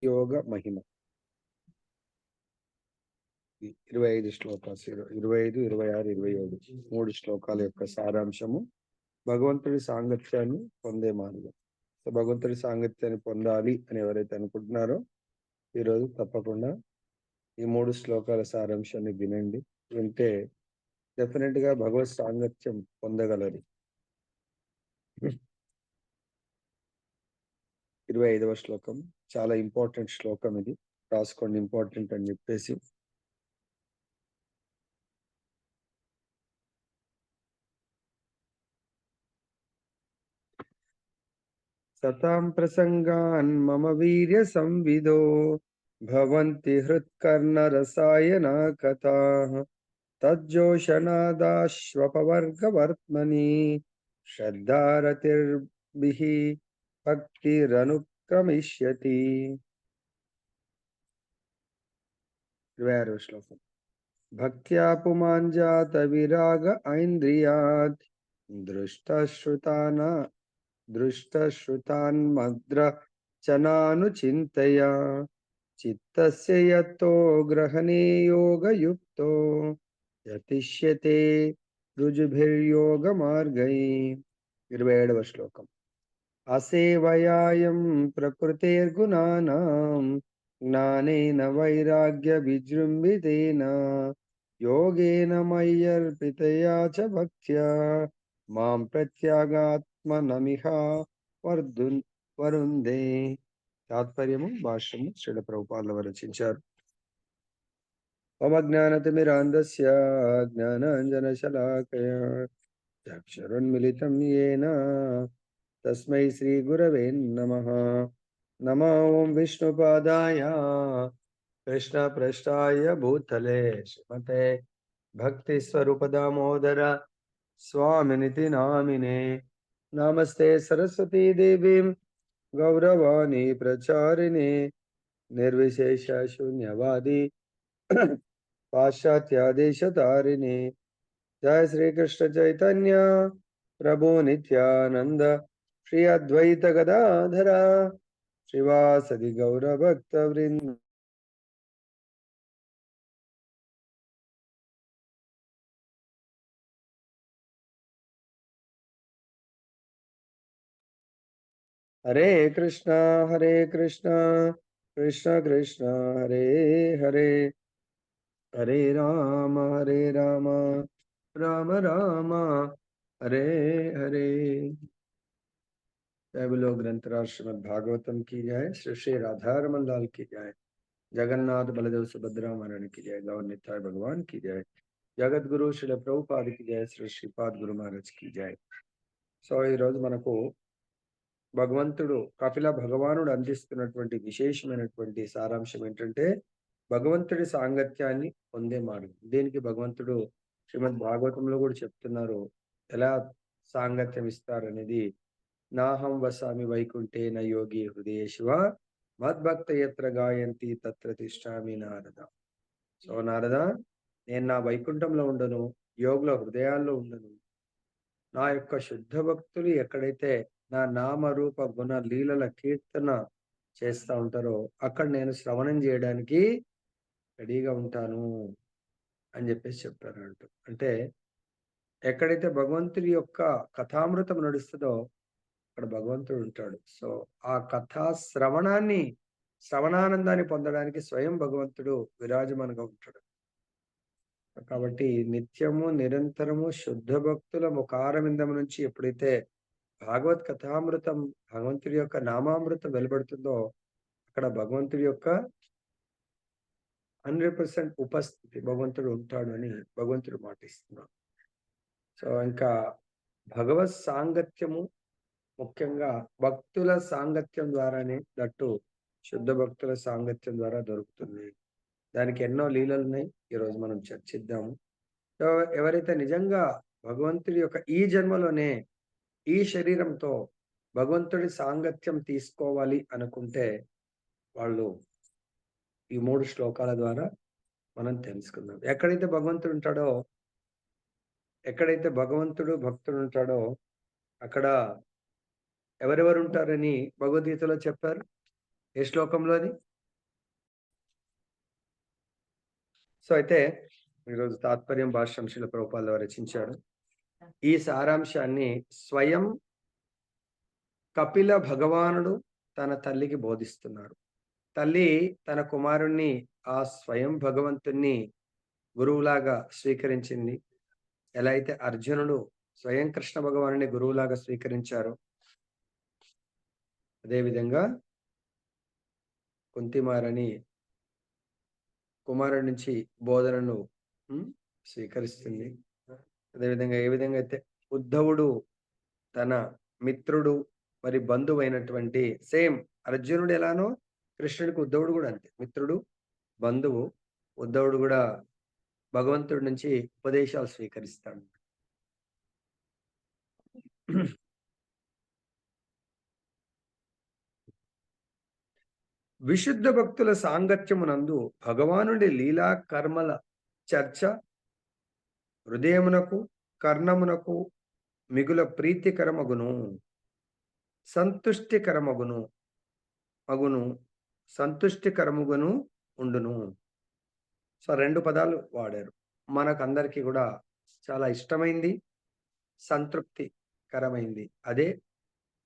యోగ మహిమ 25 శ్లోకాలు 25, 26, 27 3 శ్లోకాల యొక్క సారాంశము భగవంతుడి సాంగత్యాన్ని పొందే మార్గం. సో భగవంతుడి సాంగత్యాన్ని పొందాలి అని ఎవరైతే అనుకుంటున్నారో ఈరోజు తప్పకుండా ఈ 3 శ్లోకాల సారాంశాన్ని వినండి. వింటే డెఫినెట్ గా భగవత్ సాంగత్యం పొందగలరు. 25వ శ్లోకం చాలా ఇంపార్టెంట్ శ్లోకం. ఇది రాసుకోండి, ఇంపార్టెంట్ అని చెప్పేసి. సతాం ప్రసంగాన్ మమ వీర్య సంవిదో భవంతి హృత్కర్ణ రసాయన కథాః తజ్జోషనాదాశ్వపవర్గవర్త్మని శ్రద్ధారతిర్భిః భక్తిరనుక్రమిష్యతి. 26వ శ్లోకం. భక్త్యా పుమాంజాత విరాగ ఐంద్రియాత్ దృష్టశ్రుతాన్మద్రచనానుచింతయా చిత్తస్య యతో గ్రహణే యోగయుక్తో యతిష్యతే రుజుభిర్యోగ మార్గై. 27వ శ్లోకం. అసేవయాయం ప్రకృతేర్గుణానాం జ్ఞానేన వైరాగ్య విజృంభితేన యోగేన మయ్యర్పితయా చ భక్త్యా మాం ప్రత్యాగాత్మనమిహ వరుందే. తాత్పర్యము భాష్యము శ్రీల ప్రభుపాదులు రచించారు. మమ జ్ఞానతిమిరాంధస్య జ్ఞానాంజనశలాకయా చక్షురున్మిలితం యేన తస్మై శ్రీ గురవే నమః. నమో ఓం విష్ణుపాదాయ కృష్ణ పృష్ఠాయ భూతలే శ్రీమతే భక్తి స్వరూప దామోదర స్వామినితి నామినే. నమస్తే సరస్వతీ దేవీం గౌరవాణి ప్రచారిణి నిర్విశేష శూన్యవాది పాశ్చాత్యాదేశతారిణి. జయ శ్రీకృష్ణ చైతన్య ప్రభు నిత్యానంద శ్రీ అద్వైత గదాధర శ్రీవాసది గౌరభక్త వృంద. హరే కృష్ణ కృష్ణ కృష్ణ హరే హరే హరే రామ రామ రామ హరే హరే. जय बोलो ग्रंथराज श्रीमद् भागवतम की जय. श्री श्री राधारमन लाल की जय. जगन्नाथ बलदेव सुभद्रा महारानी की जय. गौर निताय भगवान की जय. जगत गुरु श्री ప్రభుపాద की जय. श्री श्रीपाद गुरु महाराज की जय. సో ఈ రోజు మనకు భగవంతుడు కపిల భగవానుడు అందిస్తున్నటువంటి విశేషమైనటువంటి సారాంశం ఏంటంటే భగవంతుడి సాంగత్యాన్ని పొందే మార్గం. దీనికి భగవంతుడు శ్రీమద్ భాగవతంలో కూడా చెప్తున్నారు ఎలా సాంగత్యం ఇస్తారనేది. నాహం వసామి వైకుంఠే న యోగి హృదయ శివ మద్భక్త యత్ర గాయంతి తత్ర తిష్టామి నారద. సో నారద, నేను నా వైకుంఠంలో ఉండను, యోగుల హృదయాల్లో ఉండను. నా యొక్క శుద్ధ భక్తులు ఎక్కడైతే నా నామరూప గుణ లీలల కీర్తన చేస్తూ ఉంటారో అక్కడ నేను శ్రవణం చేయడానికి రెడీగా ఉంటాను అని చెప్పేసి చెప్పారు అంటూ. అంటే ఎక్కడైతే భగవంతుడి యొక్క కథామృతం నడుస్తుందో అక్కడ భగవంతుడు ఉంటాడు. సో ఆ కథా శ్రవణానందాన్ని పొందడానికి స్వయం భగవంతుడు విరాజమానంగా ఉంటాడు. కాబట్టి నిత్యము నిరంతరము శుద్ధ భక్తుల ముఖారవిందం నుంచి ఎప్పుడైతే భాగవత్ కథామృతం భగవంతుడి యొక్క నామామృతం వెలువడుతుందో అక్కడ భగవంతుడి యొక్క 100% ఉపస్థితి భగవంతుడు ఉంటాడు అని భగవంతుడు మాటిస్తున్నాడు. సో ఇంకా భగవత్ సాంగత్యము ముఖ్యంగా భక్తుల సాంగత్యం ద్వారానే, దట్టు శుద్ధ భక్తుల సాంగత్యం ద్వారా దొరుకుతుంది. దానికి ఎన్నో లీలలు ఉన్నాయి, ఈరోజు మనం చర్చిద్దాము. సో ఎవరైతే నిజంగా భగవంతుడి యొక్క ఈ జన్మలోనే ఈ శరీరంతో భగవంతుడి సాంగత్యం తీసుకోవాలి అనుకుంటే వాళ్ళు ఈ 3 శ్లోకాల ద్వారా మనం తెలుసుకుందాం. ఎక్కడైతే భగవంతుడు భక్తుడు ఉంటాడో అక్కడ ఎవరెవరు ఉంటారని భగవద్గీతలో చెప్పారు. ఏ శ్లోకంలో అది? సో అయితే ఈరోజు తాత్పర్యం భాష్యం శ్రీల ప్రభుపాద వారు రచించాడు. ఈ సారాంశాన్ని స్వయం కపిల భగవానుడు తన తల్లికి బోధిస్తున్నారు. తల్లి తన కుమారుణ్ణి ఆ స్వయం భగవంతుణ్ణి గురువులాగా స్వీకరించింది. ఎలా అయితే అర్జునుడు స్వయం కృష్ణ భగవానుని గురువులాగా స్వీకరించారో, అదేవిధంగా కుంతిమారని కుమారుడి నుంచి బోధనను స్వీకరిస్తుంది. అదేవిధంగా ఏ విధంగా అయితే ఉద్ధవుడు తన మిత్రుడు మరి బంధువు అయినటువంటి సేమ్ అర్జునుడు ఎలానో కృష్ణుడికి ఉద్ధవుడు కూడా అంతే, మిత్రుడు బంధువు. ఉద్ధవుడు కూడా భగవంతుడి నుంచి ఉపదేశాలు స్వీకరిస్తాడు. విశుద్ధ భక్తుల సాంగత్యమునందు భగవానుడి లీలా కర్మల చర్చ హృదయమునకు కర్ణమునకు మిగుల ప్రీతికరమగును, సంతుష్టికరమగును సంతుష్టికరముగును ఉండును. సో 2 పదాలు వాడారు. మనకందరికీ కూడా చాలా ఇష్టమైంది, సంతృప్తికరమైంది. అదే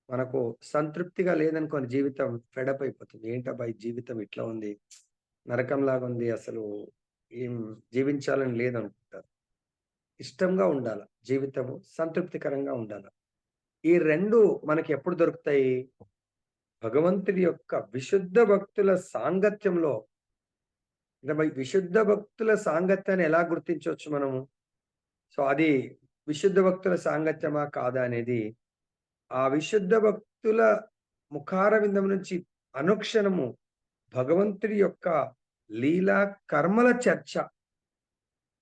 మనకు సంతృప్తిగా లేదనుకోని జీవితం ఫెడప్ అయిపోతుంది. ఏంటబ్బా ఈ జీవితం ఇట్లా ఉంది, నరకంలాగా ఉంది, అసలు ఏం జీవించాలని లేదనుకుంటారు. ఇష్టంగా ఉండాల జీవితము, సంతృప్తికరంగా ఉండాల. ఈ 2 మనకి ఎప్పుడు దొరుకుతాయి? భగవంతుడి యొక్క విశుద్ధ భక్తుల సాంగత్యంలో. విశుద్ధ భక్తుల సాంగత్యాన్ని ఎలా గుర్తించవచ్చు మనము? సో అది విశుద్ధ భక్తుల సాంగత్యమా కాదా అనేది ఆ విశుద్ధ భక్తుల ముఖార విందం నుంచి అనుక్షణము భగవంతుడి యొక్క లీలా కర్మల చర్చ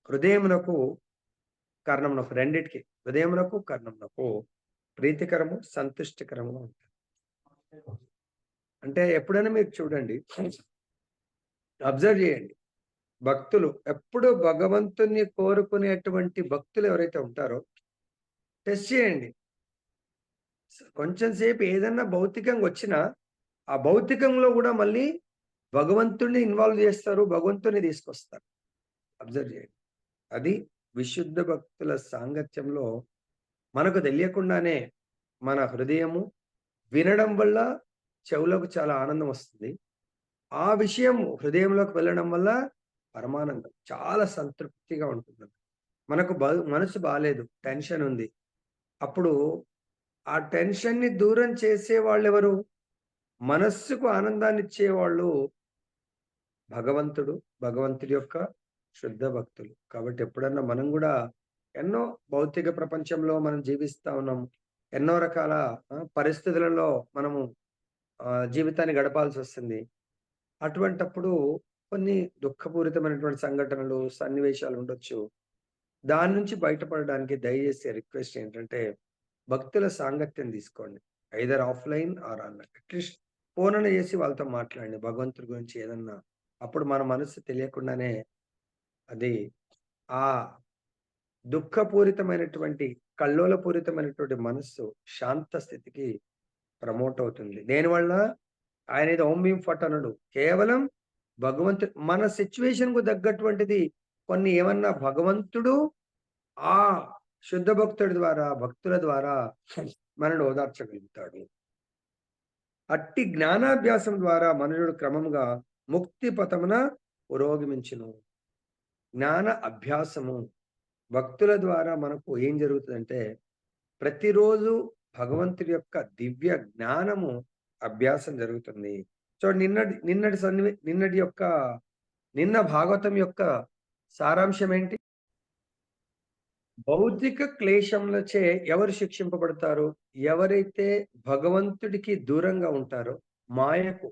హృదయమునకు కర్ణమునకు, రెండిటికి హృదయమునకు కర్ణమునకు ప్రీతికరము సంతుష్టికరము ఉంటుంది. అంటే ఎప్పుడైనా మీరు చూడండి, అబ్జర్వ్ చేయండి, భక్తులు ఎప్పుడు భగవంతుని కోరుకునేటువంటి భక్తులు ఎవరైతే ఉంటారో టెస్ట్ చేయండి. కొంచెం సేపు ఏదన్నా భౌతికంగా వచ్చినా ఆ భౌతికంలో కూడా మళ్ళీ భగవంతుడిని ఇన్వాల్వ్ చేస్తారు, భగవంతుని తీసుకొస్తారు. అబ్జర్వ్ చేయండి. అది విశుద్ధ భక్తుల సాంగత్యంలో మనకు తెలియకుండానే మన హృదయము వినడం వల్ల చెవులకు చాలా ఆనందం వస్తుంది. ఆ విషయం హృదయంలోకి వెళ్ళడం వల్ల పరమానందం, చాలా సంతృప్తిగా ఉంటుంది. మనకు మనసు బాలేదు, టెన్షన్ ఉంది. అప్పుడు ఆ టెన్షన్ని దూరం చేసే వాళ్ళు ఎవరు? మనస్సుకు ఆనందాన్ని ఇచ్చేవాళ్ళు భగవంతుడు, భగవంతుడి యొక్క శుద్ధ భక్తులు. కాబట్టి ఎప్పుడన్నా మనం కూడా ఎన్నో భౌతిక ప్రపంచంలో మనం జీవిస్తా ఉన్నాం. ఎన్నో రకాల పరిస్థితులలో మనము జీవితాన్ని గడపాల్సి వస్తుంది. అటువంటప్పుడు కొన్ని దుఃఖపూరితమైనటువంటి సంఘటనలు, సన్నివేశాలు ఉండొచ్చు. దాని నుంచి బయటపడడానికి దయచేసి రిక్వెస్ట్ ఏంటంటే భక్తుల సాంగత్యం తీసుకోండి. Either offline or online. At least phone అన్నా చేసి వాళ్ళతో మాట్లాడండి భగవంతుడి గురించి ఏదన్నా. అప్పుడు మన మనసు తెలియకుండానే అది ఆ దుఃఖపూరితమైనటువంటి, కల్లోలపూరితమైనటువంటి మనస్సు శాంత స్థితికి ప్రమోట్ అవుతుంది. దేనివల్ల? ఆయన ఏదో ఓం భీం ఫట్ అనడు. కేవలం మన సిట్యుయేషన్‌కు తగ్గటువంటిది కొన్ని ఏమన్నా భగవంతుడు ఆ శుద్ధ భక్తుడి ద్వారా, భక్తుల ద్వారా మనల్ని ఓదార్చగలుగుతాడు. అట్టి జ్ఞానాభ్యాసం ద్వారా మనుషుడు క్రమముగా ముక్తి పథమున పురోగమించును. జ్ఞాన అభ్యాసము భక్తుల ద్వారా మనకు ఏం జరుగుతుందంటే ప్రతిరోజు భగవంతుడి యొక్క దివ్య జ్ఞానము అభ్యాసం జరుగుతుంది. నిన్న భాగవతం యొక్క సారాంశం ఏంటి? భౌతిక క్లేశములచే ఎవరు శిక్షింపబడతారు? ఎవరైతే భగవంతుడికి దూరంగా ఉంటారో, మాయకు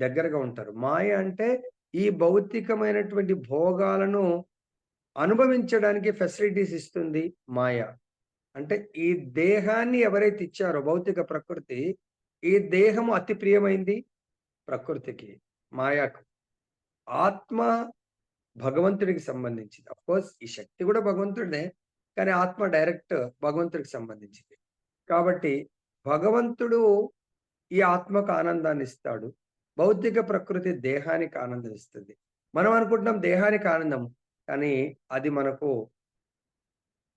దగ్గరగా ఉంటారు. మాయ అంటే ఈ భౌతికమైనటువంటి భోగాలను అనుభవించడానికి ఫెసిలిటీస్ ఇస్తుంది మాయ. అంటే ఈ దేహాన్ని ఎవరైతే ఇచ్చారో భౌతిక ప్రకృతి, ఈ దేహము అతి ప్రియమైంది ప్రకృతికి, మాయకు. ఆత్మ భగవంతుడికి సంబంధించింది. అఫ్‌కోర్స్ ఈ శక్తి కూడా భగవంతుడినే, కానీ ఆత్మ డైరెక్ట్ భగవంతుడికి సంబంధించింది. కాబట్టి భగవంతుడు ఈ ఆత్మకు ఆనందాన్ని ఇస్తాడు. భౌతిక ప్రకృతి దేహానికి ఆనందం ఇస్తుంది. మనం అనుకుంటున్నాం దేహానికి ఆనందం, కానీ అది మనకు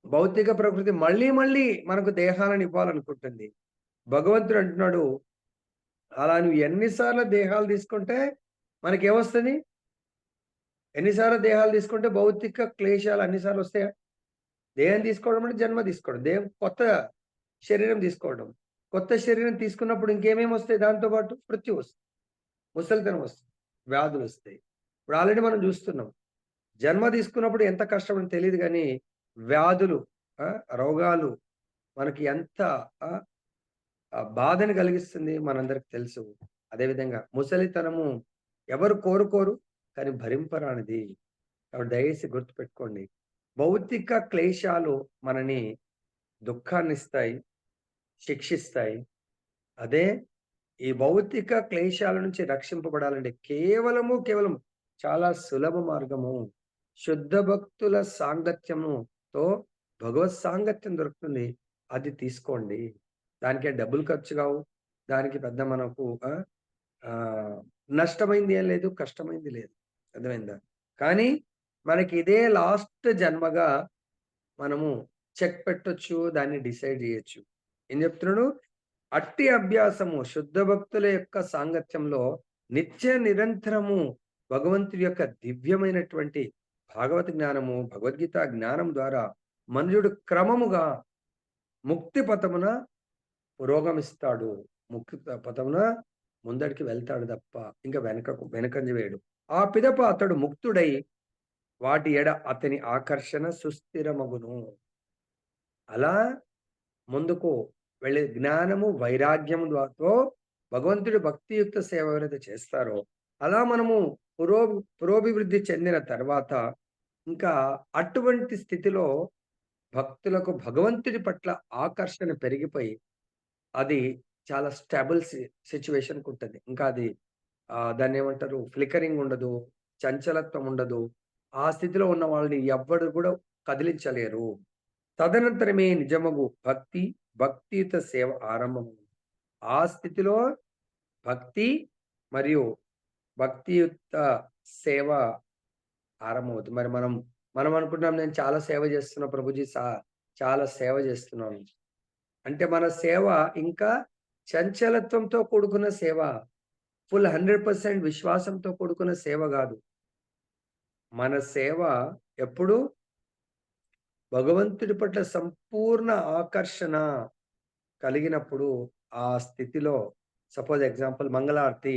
భౌతిక ప్రకృతి మళ్ళీ మళ్ళీ మనకు దేహాలను ఇవ్వాలనుకుంటుంది. భగవంతుడు అంటున్నాడు, అలా నువ్వు ఎన్ని సార్లు దేహాలు తీసుకుంటే మనకేమొస్తది? ఎన్ని సార్లు దేహాలు తీసుకుంటే భౌతిక క్లేశాలు అన్ని సార్లు వస్తాయా? దేహం తీసుకోవడం అంటే జన్మ తీసుకోవడం. దేహం కొత్త శరీరం తీసుకోవడం. కొత్త శరీరం తీసుకున్నప్పుడు ఇంకేమేమి వస్తాయి దాంతో పాటు? మృత్యు వస్తుంది. ముసలితనం వస్తుంది. వ్యాధులొస్తాయి. ఇప్పుడు ఆల్రెడీ మనం చూస్తున్నాం. జన్మ తీసుకున్నప్పుడు ఎంత కష్టమో తెలీదు గానీ, వ్యాధులు, రోగాలు మనకి ఎంత ఆహ్, బాధని కలిగిస్తుంది మనందరికి తెలుసు. అదేవిధంగా ముసలితనము ఎవరు కోరుకోరు, కానీ భరింపరానిది. కాబట్టి దయచేసి గుర్తుపెట్టుకోండి. భౌతిక క్లేశాలు మనని దుఃఖాన్నిస్తాయి, శిక్షిస్తాయి. అదే ఈ భౌతిక క్లేశాల నుంచి రక్షింపబడాలంటే కేవలం చాలా సులభ మార్గము. శుద్ధ భక్తుల సాంగత్యముతో భగవత్ సాంగత్యం దొరుకుతుంది. అది తీసుకోండి. దానికేం డబ్బులు ఖర్చు కావు. దానికి పెద్ద మనకు నష్టమైంది ఏం లేదు, కష్టమైంది లేదు. అర్థమైందా? కానీ మనకి ఇదే లాస్ట్ జన్మగా మనము చెక్ పెట్టొచ్చు. దాన్ని డిసైడ్ జేయొచ్చు. ఏం చెప్తున్నాడు? అట్టి అభ్యాసము శుద్ధ భక్తుల యొక్క సాంగత్యంలో నిత్య నిరంతరము భగవంతుడి యొక్క దివ్యమైనటువంటి భాగవత జ్ఞానము, భగవద్గీత జ్ఞానం ద్వారా మనుజుడు క్రమముగా ముక్తి పథమున పురోగమిస్తాడు. ముక్తి పథమున ముందడికి వెళ్తాడు తప్ప ఇంకా వెనకంజ వేయడు. ఆ పిదప అతడు ముక్తుడై వాటి ఎడ అతని ఆకర్షణ సుస్థిరమగును. అలా ముందుకు వెళ్ళే జ్ఞానము, వైరాగ్యము ద్వారాతో భగవంతుడి భక్తియుక్త సేవ ఎవరైతే చేస్తారో, అలా మనము పురోభివృద్ధి చెందిన తర్వాత ఇంకా అటువంటి స్థితిలో భక్తులకు భగవంతుడి పట్ల ఆకర్షణ పెరిగిపోయి, అది చాలా స్టేబుల్ సిట్యుయేషన్‌కి ఉంటది. ఇంకా అది దాన్నేమంటారు? ఫ్లికరింగ్ ఉండదు, చంచలత్వం ఉండదు. ఆ స్థితిలో ఉన్న వాళ్ళని ఎవ్వడు కూడా కదిలించలేరు. తదనంతరమే నిజమగు భక్తియుత సేవ ఆరంభము. ఆ స్థితిలో భక్తి మరియు భక్తియుత సేవ ఆరంభమవుతుంది. మరి మనం అనుకుంటున్నాం, నేను చాలా సేవ చేస్తున్నా ప్రభుజీ, చాలా సేవ చేస్తున్నాను. అంటే మన సేవ ఇంకా చంచలత్వంతో కూడుకున్న సేవ. ఫుల్ 100% విశ్వాసంతో కూడుకున్న సేవ గాదు. మన సేవ ఎప్పుడు భగవంతుడి పట్ల సంపూర్ణ ఆకర్షణ కలిగినప్పుడు, ఆ స్థితిలో సపోజ్ ఎగ్జాంపుల్ మంగళారతి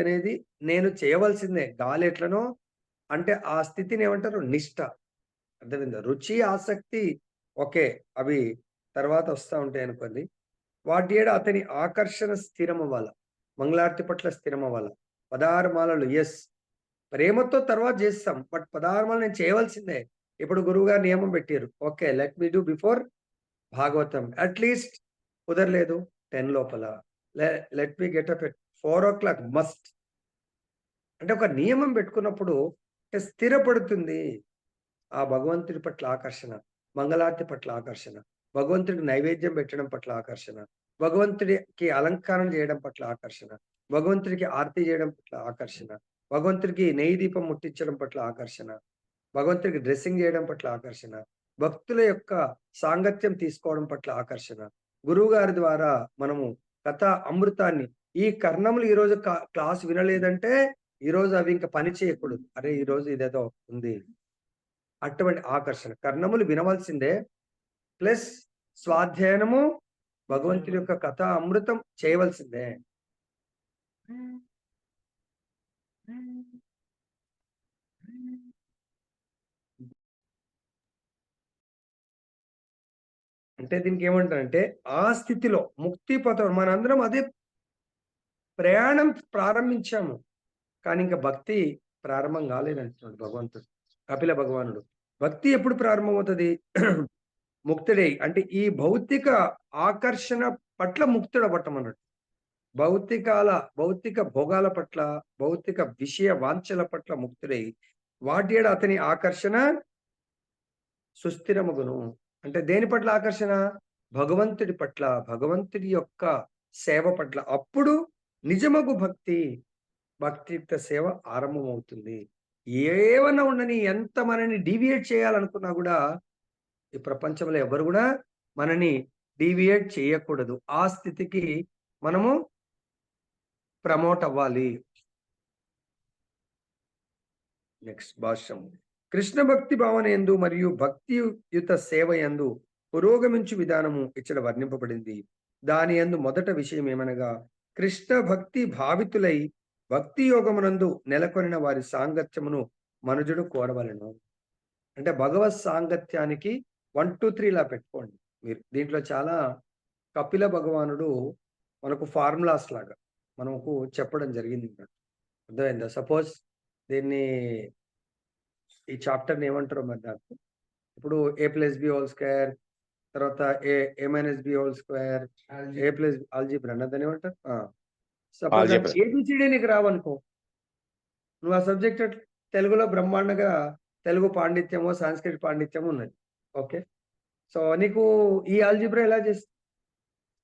అనేది నేను చేయవలసిందే. గాలెట్లనో అంటే ఆ స్థితిని ఏమంటారు? నిష్ఠ. అర్థమైందా? రుచి, ఆసక్తి ఓకే. అవి తర్వాత వస్తా ఉంటాయనుకోండి. వాటి ఏడ అతని ఆకర్షణ స్థిరమవ్వాల. మంగళారతి పట్ల స్థిరమవ్వాల. 16 మాలలు యెస్. ప్రేమతో తర్వాత జేస్తాం. బట్ 16 మాలలు నేను చేయవలసిందే. ఇప్పుడు గురువుగారు నియమం పెట్టిర్రు. Okay. Let me do before Bhagavatam. At least కుదరలేదు 10 లోపల. Let me get up at 4:00 must. అంటే ఒక నియమం పెట్టుకున్నప్పుడు స్థిరపడుతుంది. ఆ భగవంతుడి పట్ల ఆకర్షణ, మంగళారతి పట్ల ఆకర్షణ, భగవంతుడికి నైవేద్యం పెట్టడం పట్ల ఆకర్షణ, భగవంతుడికి అలంకారం చేయడం పట్ల ఆకర్షణ, భగవంతుడికి ఆరతి చేయడం పట్ల ఆకర్షణ, భగవంతుడికి నెయ్యి దీపం ముట్టించడం పట్ల ఆకర్షణ, భగవంతుడికి డ్రెస్సింగ్ చేయడం పట్ల ఆకర్షణ, భక్తుల యొక్క సాంగత్యం తీసుకోవడం పట్ల ఆకర్షణ. గురువుగారి ద్వారా మనము కథా అమృతాన్ని ఈ కర్ణములు ఈరోజు క్లాస్ వినలేదంటే ఈరోజు అవి ఇంకా పని చేయకూడదు. అరే! ఈరోజు ఇదేదో ఉంది. అటువంటి ఆకర్షణ. కర్ణములు వినవలసిందే. ప్లస్ స్వాధ్యాయనము, భగవంతుడి యొక్క కథా అమృతం చేయవలసిందే. అంటే దీనికి ఏమంటారంటే, ఆ స్థితిలో ముక్తి పథం మనందరం అదే ప్రయాణం ప్రారంభించాము. కానీ ఇంక భక్తి ప్రారంభం కాలేదంటున్నాడు భగవంతుడు. కపిల భగవానుడు. భక్తి ఎప్పుడు ప్రారంభమవుతది? ముక్తుడై అంటే ఈ భౌతిక ఆకర్షణ పట్ల ముక్తుడవ్వటమన్నట్టు. భౌతిక భోగాల పట్ల, భౌతిక విషయ వాంఛల పట్ల ముక్తుడై వాటి ఏడ అతని ఆకర్షణ సుస్థిరమగును. అంటే దేని పట్ల ఆకర్షణ? భగవంతుడి పట్ల, భగవంతుడి యొక్క సేవ పట్ల. అప్పుడు నిజమగు భక్తియుక్త సేవ ఆరంభమవుతుంది. ఏమన్నా ఉండని, ఎంత మనని డీవియేట్ చేయాలనుకున్నా కూడా ఈ ప్రపంచంలో ఎవరు కూడా మనని డీవియేట్ చేయకూడదు. ఆ స్థితికి మనము ప్రమోట్ అవ్వాలి. నెక్స్ట్ భాష్యం. కృష్ణ భక్తి భావన యందు మరియు భక్తియుత సేవ యందు పురోగమించు విధానము ఇక్కడ వర్ణింపబడింది. దాని యందు మొదట విషయం ఏమనగా, కృష్ణ భక్తి భావితులై భక్తి యోగమునందు నెలకొనిన వారి సాంగత్యమును మనుజుడు కోరవలెను. అంటే భగవత్ సాంగత్యానికి 1, 2, 3 ఇలా పెట్టుకోండి మీరు. దీంట్లో చాలా కపిల భగవానుడు మనకు ఫార్ములాస్ లాగా మనకు చెప్పడం జరిగింది. అర్థమైందా? సపోజ్ దీన్ని ఈ చాప్టర్ని ఏమంటారో మరి నాకు. ఇప్పుడు a+b² తర్వాత a-b² ఆల్జీబ్రా దాన్ని ఏమంటారు? సపోజ్ ఏబిసిడి నీకు రావనుకో, నువ్వు ఆ సబ్జెక్ట్ తెలుగులో బ్రహ్మాండంగా తెలుగు పాండిత్యమో సంస్కృత పాండిత్యమో ఉన్నది. ఓకే, సో నీకు ఈ ఆల్జీబ్రా ఎలా చేస్తుంది?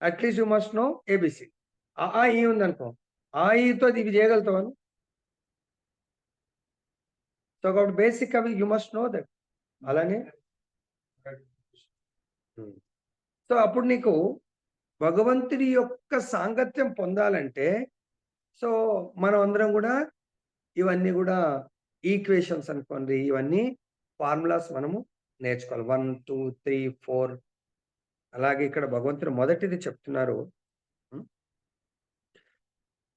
At least you must know ABC. ఆ ఈ ఉందనుకో, ఆ ఈతో ఇవి చేయగలుగుతావా? సో కాబట్టి బేసిక్ అవి యూ మస్ట్ నో దట్. అలానే సో అప్పుడు నీకు భగవంతుడి యొక్క సాంగత్యం పొందాలంటే, సో మనం అందరం కూడా ఇవన్నీ కూడా ఈక్వేషన్స్ అనుకోండి, ఇవన్నీ ఫార్ములాస్ మనము నేర్చుకోవాలి. 1, 2, 3, 4. అలాగే ఇక్కడ భగవంతుడు మొదటిది చెప్తున్నారు,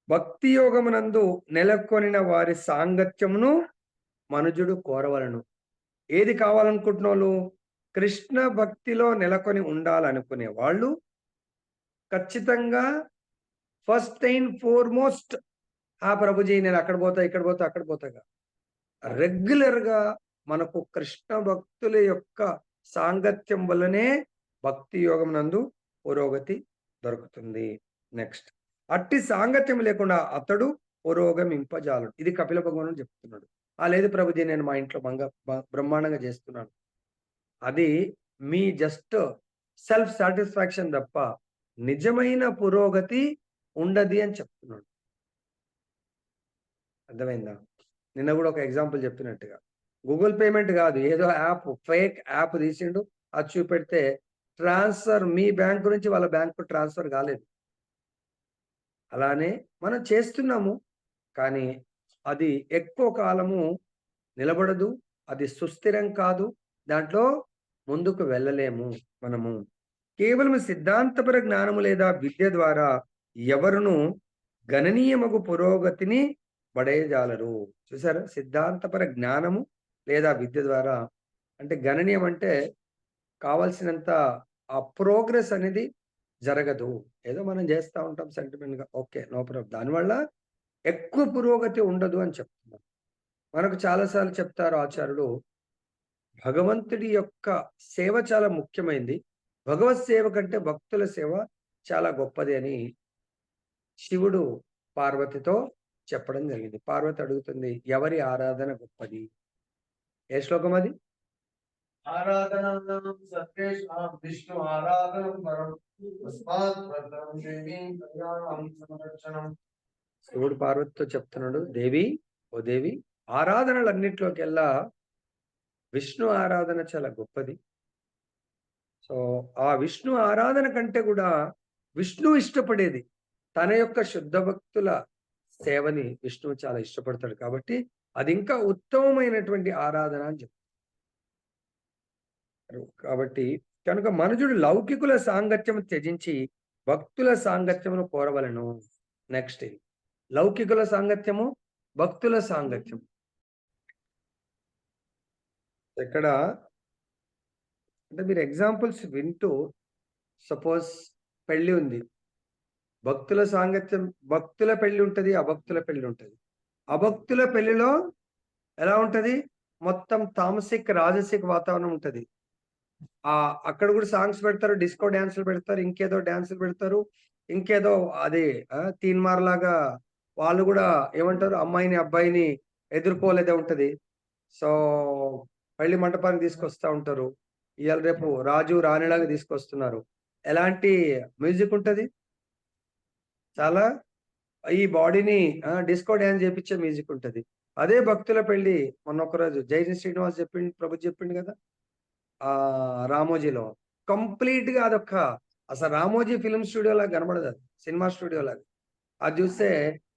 భక్తి యోగమునందు నెలకొనిన వారి సాంగత్యమును మనుజుడు కోరవలను. ఏది కావాలనుకుంటున్న వాళ్ళు? కృష్ణ భక్తిలో నెలకొని ఉండాలనుకునే వాళ్ళు ఖచ్చితంగా ఫస్ట్ అండ్ ఫార్మోస్ట్, ప్రభుజీ నేను అక్కడ పోతా, ఇక్కడ పోతా, అక్కడ పోతాగా రెగ్యులర్ గా మనకు కృష్ణ భక్తుల యొక్క సాంగత్యం వల్లనే భక్తి యోగం నందు పురోగతి దొరుకుతుంది. నెక్స్ట్, అట్టి సాంగత్యం లేకుండా అతడు పురోగమింపజాలడు. ఇది కపిల భగవానుడు చెప్తున్నాడు. లేదు ప్రభుజీ నేను మా ఇంట్లో బ్రహ్మాండంగా చేస్తున్నాను, అది మీ జస్ట్ సెల్ఫ్ సాటిస్ఫాక్షన్ తప్ప నిజమైన పురోగతి ఉండదు అని చెప్తున్నాడు. అర్థమైందా? నిన్న కూడా ఒక ఎగ్జాంపుల్ చెప్పినట్టుగా, గూగుల్ పేమెంట్ కాదు, ఏదో యాప్, ఫేక్ యాప్ తీసిండు, అది చూపెడితే ట్రాన్స్ఫర్ మీ బ్యాంకు నుంచి వాళ్ళ బ్యాంకు ట్రాన్స్ఫర్ కాలేదు. అలానే మనం చేస్తున్నాము, కానీ అది ఎక్కువ కాలము నిలబడదు, అది సుస్థిరం కాదు, దాంట్లో ముందుకు వెళ్ళలేము. మనము కేవలం సిద్ధాంతపర జ్ఞానము లేదా విద్య ద్వారా ఎవరును గణనీయమగు పురోగతిని పడేయజాలరు. చూసారా? సిద్ధాంతపర జ్ఞానము లేదా విద్య ద్వారా అంటే గణనీయం అంటే కావాల్సినంత ఆ ప్రోగ్రెస్ అనేది జరగదు. ఏదో మనం చేస్తూ ఉంటాం సెంటిమెంట్ గా, ఓకే నో ప్రాబ్లం, దానివల్ల ఎక్కువ పురోగతి ఉండదు అని చెప్తున్నాం. మనకు చాలాసార్లు చెప్తారు ఆచార్యుడు, భగవంతుడి యొక్క సేవ చాలా ముఖ్యమైనది, భగవత్ సేవ కంటే భక్తుల సేవ చాలా గొప్పది అని శివుడు పార్వతితో చెప్పడం జరిగింది. పార్వతి అడుగుతుంది, ఎవరి ఆరాధన గొప్పది? ఏ శ్లోకం అది? విష్ణు శివుడు పార్వతితో చెప్తున్నాడు, దేవి, ఓ దేవి, ఆరాధనలన్నిట్లోకెల్లా విష్ణు ఆరాధన చాలా గొప్పది. సో ఆ విష్ణు ఆరాధన కంటే కూడా విష్ణు ఇష్టపడేది తన యొక్క శుద్ధ భక్తుల సేవని విష్ణువు చాలా ఇష్టపడతాడు, కాబట్టి అది ఇంకా ఉత్తమమైనటువంటి ఆరాధన అని చెప్తారు. కాబట్టి కనుక మనుజుడు లౌకికుల సాంగత్యం త్యజించి భక్తుల సాంగత్యమును కోరవలను. నెక్స్ట్, లౌకికుల సాంగత్యము, భక్తుల సాంగత్యం. ఇక్కడ అంటే మీరు ఎగ్జాంపుల్స్ వింటూ, సపోజ్ పెళ్లి ఉంది, భక్తుల సాంగత్యం, భక్తుల పెళ్లి ఉంటుంది, అభక్తుల పెళ్లి ఉంటుంది. అభక్తుల పెళ్లిలో ఎలా ఉంటది? మొత్తం తామసిక్ రాజసిక్ వాతావరణం ఉంటది. అక్కడ కూడా సాంగ్స్ పెడతారు, డిస్కో డాన్సులు పెడతారు, ఇంకేదో డాన్సులు పెడతారు, ఇంకేదో అది తీన్మార్ లాగా వాళ్ళు కూడా ఏమంటారు, అమ్మాయిని అబ్బాయిని ఎదుర్కోలేదే ఉంటది. సో పెళ్లి మంటపానికి తీసుకొస్తా ఉంటారు. ఇవాళ రేపు రాజు రాణిలాగా తీసుకొస్తున్నారు. ఎలాంటి మ్యూజిక్ ఉంటది? చాలా ఈ బాడీని డిస్కో డాన్స్ చేపించే మ్యూజిక్ ఉంటది. అదే భక్తుల పెళ్లి మొన్న ఒకరోజు 'జైజి శ్రీనివాస్' ప్రభు చెప్పిండు కదా! 'రామోజీలో' కంప్లీట్‌గా అదొక అసలు 'రామోజీ ఫిల్మ్ స్టూడియో' లాగా కనబడదది. సినిమా స్టూడియో లాగా. అది చూస్తే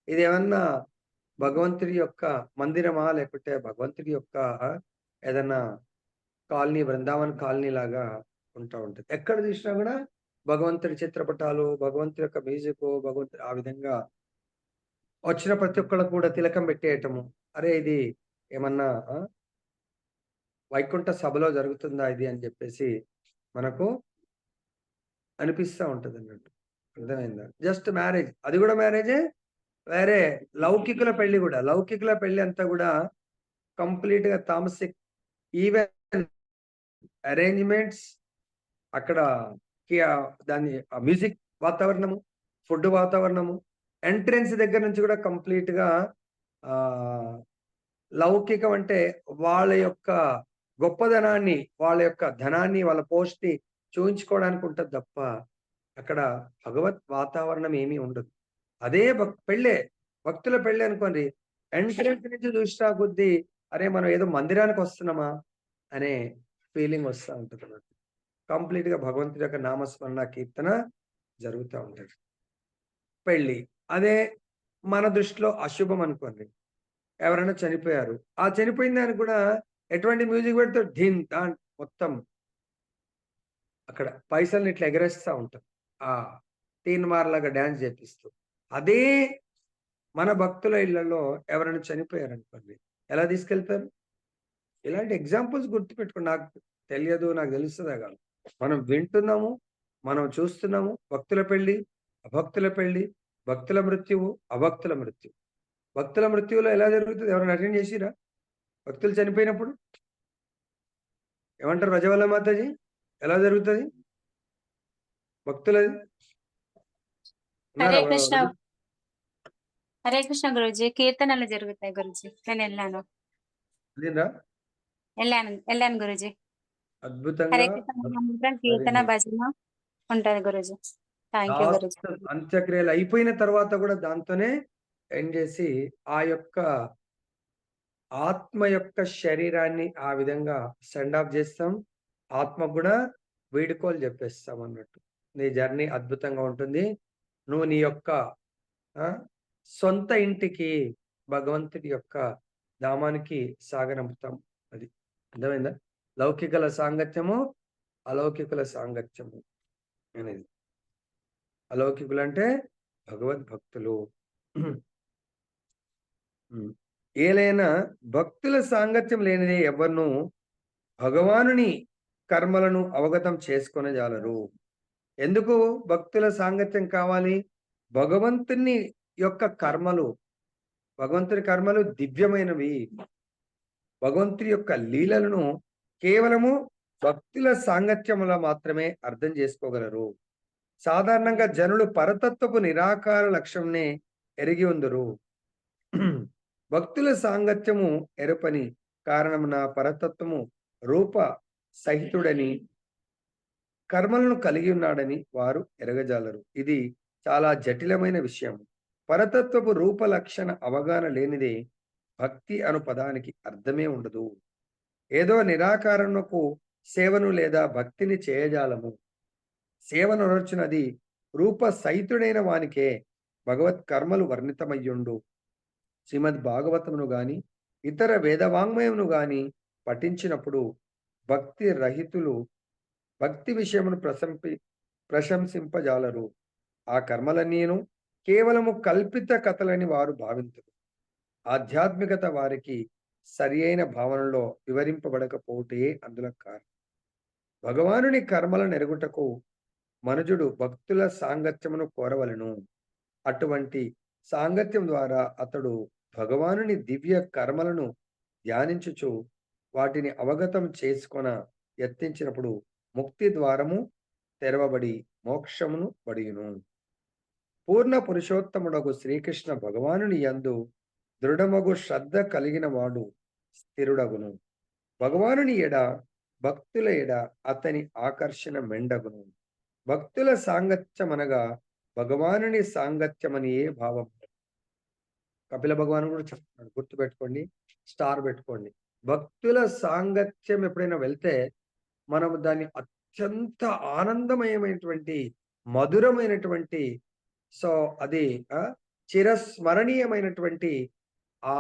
ఇదేమన్నా భగవంతుడి యొక్క మందిరమా? లేకపోతే భగవంతుడి యొక్క ఏదన్నా కాలనీ, బృందావన్ కాలనీ లాగా ఉంటా ఉంటది. ఎక్కడ చూసినా గూడా భగవంతుడి చిత్రపటాలు, భగవంతుడి యొక్క మ్యూజిక్కు, భగవంతుడు ఆ విధంగా వచ్చిన ప్రతి ఒక్కళ్ళకి కూడా తిలకం పెట్టేయటము. అరే! ఇది ఏమన్నా వైకుంఠ సభలో జరుగుతుందా ఇది అని జెప్పేసి మనకు అనిపిస్తా ఉంటదన్నట్టు. అర్థమైందా? Just marriage. అది గూడా మ్యారేజే. వేరే లౌకికుల పెళ్లి గూడా. లౌకికుల పెళ్లి అంతా గూడా కంప్లీట్‌గా తామసిక్. ఈవెన్ అరేంజ్‌మెంట్స్ అక్కడ దాన్ని మ్యూజిక్ వాతావరణము, ఫుడ్ వాతావరణము, ఎంట్రన్స్ దగ్గర నుంచి గూడా కంప్లీట్‌గా ఆహ్, లౌకికం అంటే వాళ్ళ యొక్క గొప్పదనాన్ని, వాళ్ళ యొక్క ధనాన్ని, వాళ్ళ పోస్ట్‌ని చూయించుకోవడానికి ఉంటది తప్ప, అక్కడ భగవత్ వాతావరణం ఏమీ ఉండదు. అదే పెళ్ళే. భక్తుల పెళ్ళి అనుకోండి. ఎంట్రన్స్ నుంచి చూసినా కొద్దీ, అరే! మనం ఏదో మందిరానికొస్తున్నామా అనే ఫీలింగ్ వస్తా ఉంటదన్నమాట. కంప్లీట్‌గా భగవంతుడి యొక్క నామస్మరణ, కీర్తన జరుగుతా ఉంటది. పెళ్లి. అదే మన దృష్టిలో అశుభం అనుకోండి. ఎవరైనా చనిపోయారు. ఆ చనిపోయిన దానికి కూడా ఎటువంటి మ్యూజిక్ పెడతారు ధిన్ ధాన్ మొత్తం అక్కడ పైసల్ని ఇట్లా ఎగరేస్తా ఉంటారు. ఆ! తీన్మార్‌లాగా డాన్స్ చేపిస్తూ. అదే మన భక్తుల ఇళ్ళలో ఎవరైనా చనిపోయారనుకోండి. ఎలా తీసుకెళ్తారు? ఇలాంటి ఎగ్జాంపుల్స్ గుర్తుపెట్టుకోండి. నాకు తెలియదు, నాకు తెలుస్తదా కాదు. మనం వింటున్నాము, మనం చూస్తున్నాము. భక్తుల పెళ్లి, అభక్తుల పెళ్లి, భక్తుల మృత్యువు, అభక్తుల మృత్యువు. భక్తుల మృత్యువులో ఎలా జరుగుతది? ఎవరైనా అటెండ్ చేసిర్రా? భక్తులు చనిపోయినప్పుడు? ఏమంటారు రజవల్ల మాతాజీ? ఎలా జరుగుతది? భక్తులది? హరే ఉన్నారా? కృష్ణ. హరే కృష్ణ గురూజీ. కీర్తనలు జరుగుతాయి గురూజీ. నేనెళ్ళాను. వెళ్ళిండ్రా? ఎళ్ళాను గురూజీ. హరే అద్భుతంగా కృష్ణ మహామంత్రం, వెరీ కీర్తన, గుడ్. భజన ఉంటది Guruji. Thank you Guruji. Last అంత్యక్రియలు అయిపోయిన తర్వాత కూడా దాంతోనే ఎండ్ చేసి, ఆ యొక్క ఆత్మ యొక్క శరీరాన్ని ఆ విధంగా సెండ్ ఆఫ్ చేస్తాం. ఆత్మకు గూడా వీడ్కోలు జెప్పేస్తాం అన్నట్టు. నీ జర్నీ అద్భుతంగా ఉంటుంది. నువ్వు నీ యొక్క ఆ! సొంత ఇంటికి భగవంతుడి యొక్క ధామానికి సాగనంపుతాం. అది. అర్థమైందా? లౌకికుల సాంగత్యము, అలౌకికుల సాంగత్యము అనేది. అలౌకికులంటే భగవద్భక్తులు. హ్మ్. ఏలైనా భక్తుల సాంగత్యం లేనిదే ఎవ్వరును భగవానుని కర్మలను అవగతం చేసుకొనజాలరు. ఎందుకు భక్తుల సాంగత్యం కావాలి? భగవంతుని యొక్క కర్మలు, భగవంతుని కర్మలు దివ్యమైనవి. భగవంతుని యొక్క లీలలను కేవలము భక్తుల సాంగత్యములో మాత్రమే అర్థం చేసుకోగలరు. సాధారణంగా జనులు పరతత్వపు నిరాకార లక్ష్యంనే ఎరిగి ఉందురు. భక్తుల సాంగత్యము ఎరుపని కారణమున పరతత్వము రూప సహితుడని, కర్మలను కలిగి ఉన్నాడని వారు ఎరగజాలరు. ఇది చాలా జటిలమైన విషయం. పరతత్వపు రూప లక్షణ అవగాహన లేనిదే భక్తి అను పదానికి అర్థమే ఉండదు. ఏదో నిరాకారణకు సేవను లేదా భక్తిని చేయజాలము. సేవనొనర్చునది రూప సహితుడైన వానికే భగవత్ కర్మలు వర్ణితమయ్యుండు. శ్రీమద్ భాగవతమును గాని, ఇతర వేదవాంగ్మయమును గాని పఠించినప్పుడు భక్తి రహితులు భక్తి విషయమును ప్రశంసింపజాలరు. ఆ కర్మలన్నీను కేవలము కల్పిత కథలని వారు భావింతురు. ఆధ్యాత్మికత వారికి సరియైన భావనలో వివరింపబడకపోతే అందులో కారణం. భగవానుని కర్మలను ఎరుగుటకు మనుజుడు భక్తుల సాంగత్యమును కోరవలెను. అటువంటి సాంగత్యం ద్వారా అతడు భగవానుని దివ్య కర్మలను ధ్యానించుచు వాటిని అవగతం చేసుకొన యత్నించినప్పుడు ముక్తి ద్వారము తెరవబడి మోక్షమును బడియును. పూర్ణ పురుషోత్తముడగు శ్రీకృష్ణ భగవానుని యందు దృఢమగు శ్రద్ధ కలిగిన వాడు స్థిరుడగును. భగవానుని ఎడ భక్తుల ఎడ అతని ఆకర్షణ మెండగును. భక్తుల సాంగత్యమనగా భగవానుని సాంగత్యమనియే భావం. కపిల భగవాన్ కూడా చెప్తున్నాడు, గుర్తుపెట్టుకోండి, స్టార్ పెట్టుకోండి. భక్తుల సాంగత్యం ఎప్పుడైనా వెళ్తే మనము దాన్ని అత్యంత ఆనందమయమైనటువంటి, మధురమైనటువంటి, సో అది చిరస్మరణీయమైనటువంటి ఆ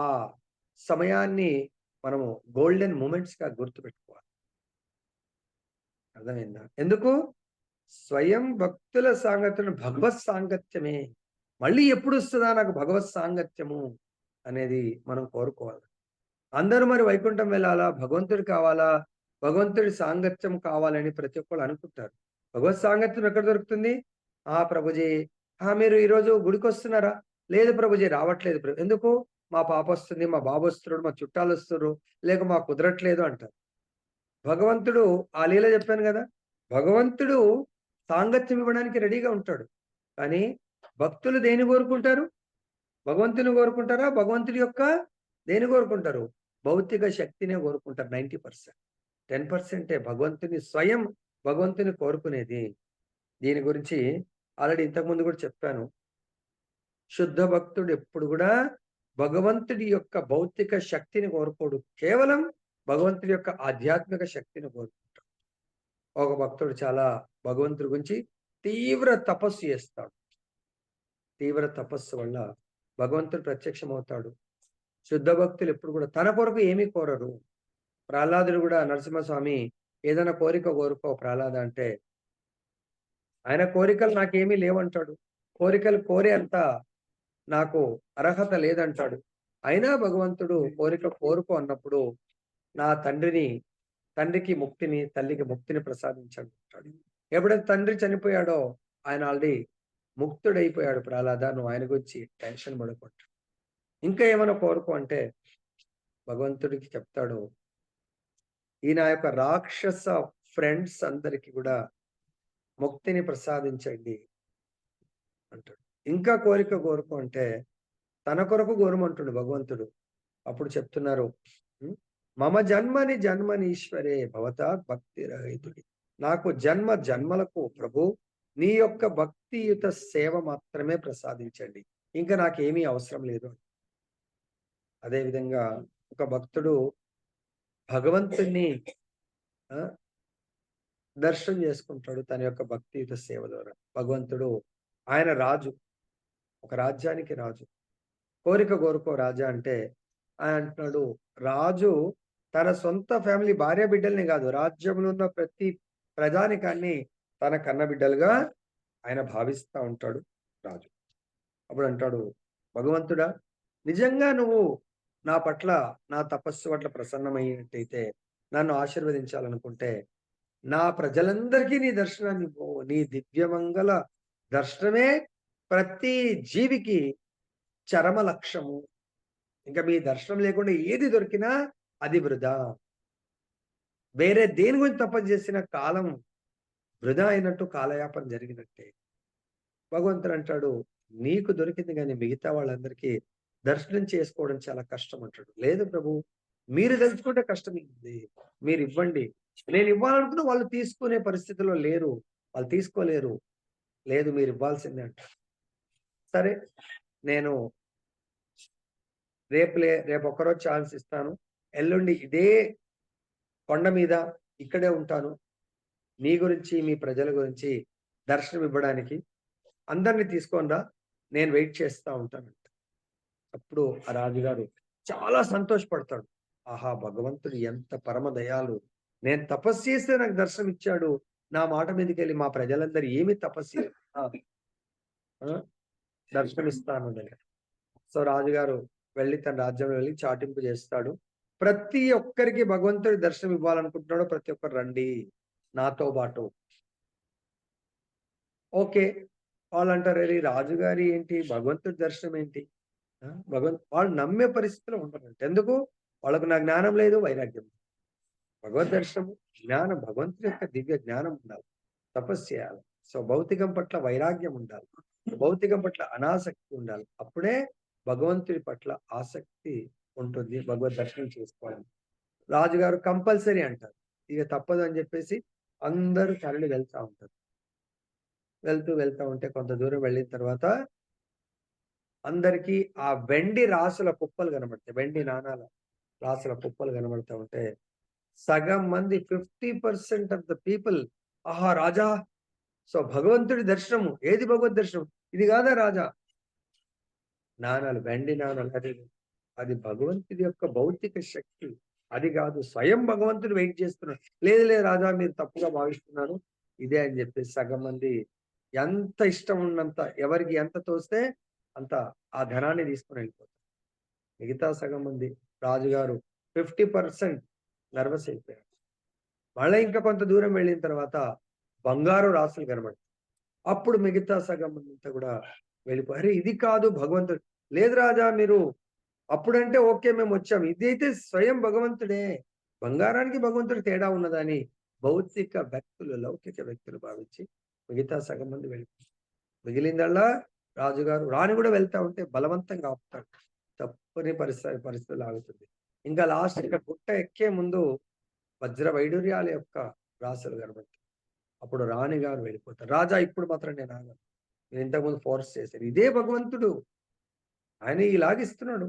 సమయాన్ని మనము గోల్డెన్ మూమెంట్స్‌గా గుర్తుపెట్టుకోవాలి. అర్థమైందా? ఎందుకు? స్వయం భక్తుల సాంగత్యం భగవత్ సాంగత్యమే. మళ్ళీ ఎప్పుడొస్తదా నాకు భగవత్ సాంగత్యము అనేది మనం కోరుకోవాలి. అందరూ మరి వైకుంఠం వెళ్ళాలా? భగవంతుడు కావాలా? భగవంతుడి సాంగత్యం కావాలని ప్రతి ఒక్కళ్ళు అనుకుంటారు. భగవత్ సాంగత్యం ఎక్కడ దొరుకుతుంది? ప్రభుజీ, మీరు ఈరోజు గుడికొస్తున్నారా? లేదు ప్రభుజీ, రావట్లేదు ఎందుకు? మా పాపొస్తుంది, మా బాబొస్తున్నాడు, మా చుట్టాలొస్తుర్రు, లేక మాకు కుదరట్లేదు అంటారు. భగవంతుడు ఆ లీల చెప్పాను గదా! భగవంతుడు సాంగత్యం ఇవ్వడానికి రెడీగా ఉంటాడు. కానీ భక్తులు దేన్ని కోరుకుంటారు? భగవంతుని కోరుకుంటారా? భగవంతుడి యొక్క దేన్ని కోరుకుంటారు? భౌతిక శక్తినే కోరుకుంటారు 90%. 10% భగవంతుని స్వయం భగవంతుని కోరుకునేది. దీని గురించి ఆల్రెడీ ఇంతకుముందు కూడా చెప్పాను. శుద్ధ భక్తుడు ఎప్పుడు కూడా భగవంతుడి యొక్క భౌతిక శక్తిని కోరుకోడు. కేవలం భగవంతుడి యొక్క ఆధ్యాత్మిక శక్తిని కోరుకుంటాడు. ఒక భక్తుడు చాలా భగవంతుడి గురించి తీవ్ర తపస్సు చేస్తాడు. తీవ్ర తపస్సు వల్ల భగవంతుడు ప్రత్యక్షమవుతాడు. శుద్ధ భక్తులు ఎప్పుడు కూడా తన కొరకు ఏమీ కోరరు. ప్రహ్లాదుడు కూడా నరసింహస్వామి ఏదైనా కోరిక కోరుకో ప్రహ్లాద అంటే, ఆయన కోరికలు నాకేమీ లేవంటాడు. కోరికలు కోరే అంత నాకు అర్హత లేదంటాడు. అయినా భగవంతుడు కోరిక కోరుకో అన్నప్పుడు నా తండ్రికి ముక్తిని, తల్లికి ముక్తిని ప్రసాదించాడు అంటాడు. ఎప్పుడైతే తండ్రి చనిపోయాడో ఆయన ఆల్రెడీ ముక్తుడైపోయాడు. ప్రహ్లాద, నువ్వు ఆయన గురించి టెన్షన్ పడకుంటాడు. ఇంకా ఏమైనా కోరుకో అంటే భగవంతుడికి చెప్తాడు, ఈ నా యొక్క రాక్షస ఫ్రెండ్స్ అందరికి కూడా ముక్తిని ప్రసాదించండి అంటాడు. ఇంకా కోరిక కోరుకో అంటే తన కొరకు కోరమంటుడు భగవంతుడు. అప్పుడు చెప్తున్నారు, మమ జన్మని జన్మనీశ్వరే భవతా భక్తి రహితుడి. నాకు జన్మ జన్మలకు ప్రభు నీ యొక్క భక్తియుత సేవ మాత్రమే ప్రసాదించండి, ఇంకా నాకేమీ అవసరం లేదు. అదేవిధంగా ఒక భక్తుడు భగవంతుణ్ణి దర్శనం చేసుకుంటాడు తన యొక్క భక్తియుత సేవ ద్వారా. భగవంతుడు ఆయన రాజు, ఒక రాజ్యానికి రాజు. కోరిక కోరుకో రాజా అంటే ఆయన అంటున్నాడు, రాజు తన సొంత ఫ్యామిలీ భార్య బిడ్డల్ని కాదు, రాజ్యంలో ఉన్న ప్రతి ప్రజానికాన్ని తన కన్న బిడ్డలుగా ఆయన భావిస్తూ ఉంటాడు రాజు. అప్పుడు అంటాడు, భగవంతుడా, నిజంగా నువ్వు నా పట్ల, నా తపస్సు పట్ల ప్రసన్నమైనట్టయితే, నన్ను ఆశీర్వదించాలనుకుంటే నా ప్రజలందరికీ నీ దర్శనాన్ని ఇవ్వు. నీ దివ్యమంగళ దర్శనమే ప్రతి జీవికి చరమ లక్ష్యము. ఇంకా మీ దర్శనం లేకుండా ఏది దొరికినా అది వృధా. వేరే దేని గురించి తపస్సు చేసిన కాలం వృధా అయినట్టు, కాలయాపన జరిగినట్టే. భగవంతుడు అంటాడు, నీకు దొరికింది కానీ మిగతా వాళ్ళందరికీ దర్శనం చేసుకోవడం చాలా కష్టం అంటాడు. లేదు ప్రభు, మీరు తెలుసుకుంటే కష్టం ఉంది, మీరు ఇవ్వండి. నేను ఇవ్వాలనుకున్న వాళ్ళు తీసుకునే పరిస్థితిలో లేరు, వాళ్ళు తీసుకోలేరు. లేదు, మీరు ఇవ్వాల్సిందే అంటారు. సరే, నేను రేపు ఒక్కరోజు ఛాన్స్ ఇస్తాను, ఎల్లుండి ఇదే కొండ మీద ఇక్కడే ఉంటాను, మీ గురించి మీ ప్రజల గురించి దర్శనం ఇవ్వడానికి అందరినీ తీసుకొనిరా, నేను వెయిట్ చేస్తూ ఉంటానంట. అప్పుడు ఆ రాజుగారు చాలా సంతోషపడతాడు. ఆహా, భగవంతుడు ఎంత పరమ దయాలు, నేను తపస్సు చేస్తే నాకు దర్శనం ఇచ్చాడు, నా మాట మీదకి వెళ్ళి మా ప్రజలందరూ ఏమి తపస్సు దర్శనం ఇస్తాను. సో రాజుగారు వెళ్ళి తన రాజ్యంలో వెళ్ళి చాటింపు చేస్తాడు. ప్రతి ఒక్కరికి భగవంతుడి దర్శనం ఇవ్వాలనుకుంటున్నాడు, ప్రతి ఒక్కరు రండి నాతో పాటు. ఓకే, వాళ్ళు అంటారు, రాజుగారి ఏంటి భగవంతుడి దర్శనం ఏంటి, వాళ్ళు నమ్మే పరిస్థితిలో ఉంటారంట. ఎందుకు? వాళ్ళకు నా జ్ఞానం లేదు, వైరాగ్యం. భగవద్ దర్శనం, జ్ఞానం, భగవంతుడి యొక్క దివ్య జ్ఞానం ఉండాలి, తపస్సు చేయాలి. సో భౌతికం పట్ల వైరాగ్యం ఉండాలి, భౌతికం పట్ల అనాసక్తి ఉండాలి. అప్పుడే భగవంతుడి పట్ల ఆసక్తి ఉంటుంది, భగవద్ దర్శనం చేసుకోవాలి. రాజుగారు కంపల్సరీ అంటారు, ఇక తప్పదు అని చెప్పేసి అందరూ తరలి వెళ్తా ఉంటారు. వెళ్తూ ఉంటే కొంత దూరం వెళ్ళిన తర్వాత అందరికీ ఆ వెండి రాసుల కుప్పలు కనబడతాయి. వెండి నాణాల రాసుల కుప్పలు కనబడతా ఉంటే సగం మంది 50% ఆఫ్ ద పీపుల్, ఆహా! రాజా! సో, భగవంతుడి దర్శనము. ఏది భగవద్ దర్శనం? ఇది కాదా రాజా? నాణాలు, వెండి నాణాలు. అది భగవంతుడి యొక్క భౌతిక శక్తి. అది కాదు. స్వయం భగవంతుడు వెయిట్ చేస్తున్నాడు. లేదు లేదు రాజా, మీరు తప్పుగా భావిస్తున్నారు. ఇదే అని చెప్పేసి సగం మంది ఎంత ఇష్టం ఉన్నంత, ఎవరికి ఎంత తోస్తే అంత ఆ ధనాన్ని తీసుకొని వెళ్ళిపోతారు. మిగతా సగం మంది రాజుగారు 50% నర్వస్ అయిపోయారు. మళ్ళా ఇంకా కొంత దూరం వెళ్ళిన తర్వాత బంగారు రాసులు కనబడతాయి. అప్పుడు మిగతా సగం మందంతా కూడా వెళ్ళిపోయి, అరే ఇది కాదు భగవంతుడు. లేదు రాజా, మీరు అప్పుడంటే ఓకే మేమొచ్చాం. ఇదైతే స్వయం భగవంతుడే. బంగారానికి భగవంతుడికి తేడా ఉన్నదని భౌతిక వ్యక్తులు, లౌకిక వ్యక్తులు భావించి మిగతా సగం మంది వెళ్ళిపోయారు. మిగిలిందల్లా రాజుగారు. రాణి కూడా వెళ్తా ఉంటే బలవంతంగా ఆపుతాడు. తప్పని పరిస్థితులు ఆగుతుంది. ఇంకా లాస్ట్ ఇక గుట్ట ఎక్కే ముందు వజ్ర వైడూర్యాల యొక్క రాసులు కనబడతాయి. అప్పుడు రాణి గారు వెళ్ళిపోతారు. రాజా ఇప్పుడు మాత్రం నేను ఆగను. మీరు ఇంతకుముందు ఫోర్స్ చేశారు. ఇదే భగవంతుడు. ఆయన ఇలాగిస్తున్నాడు.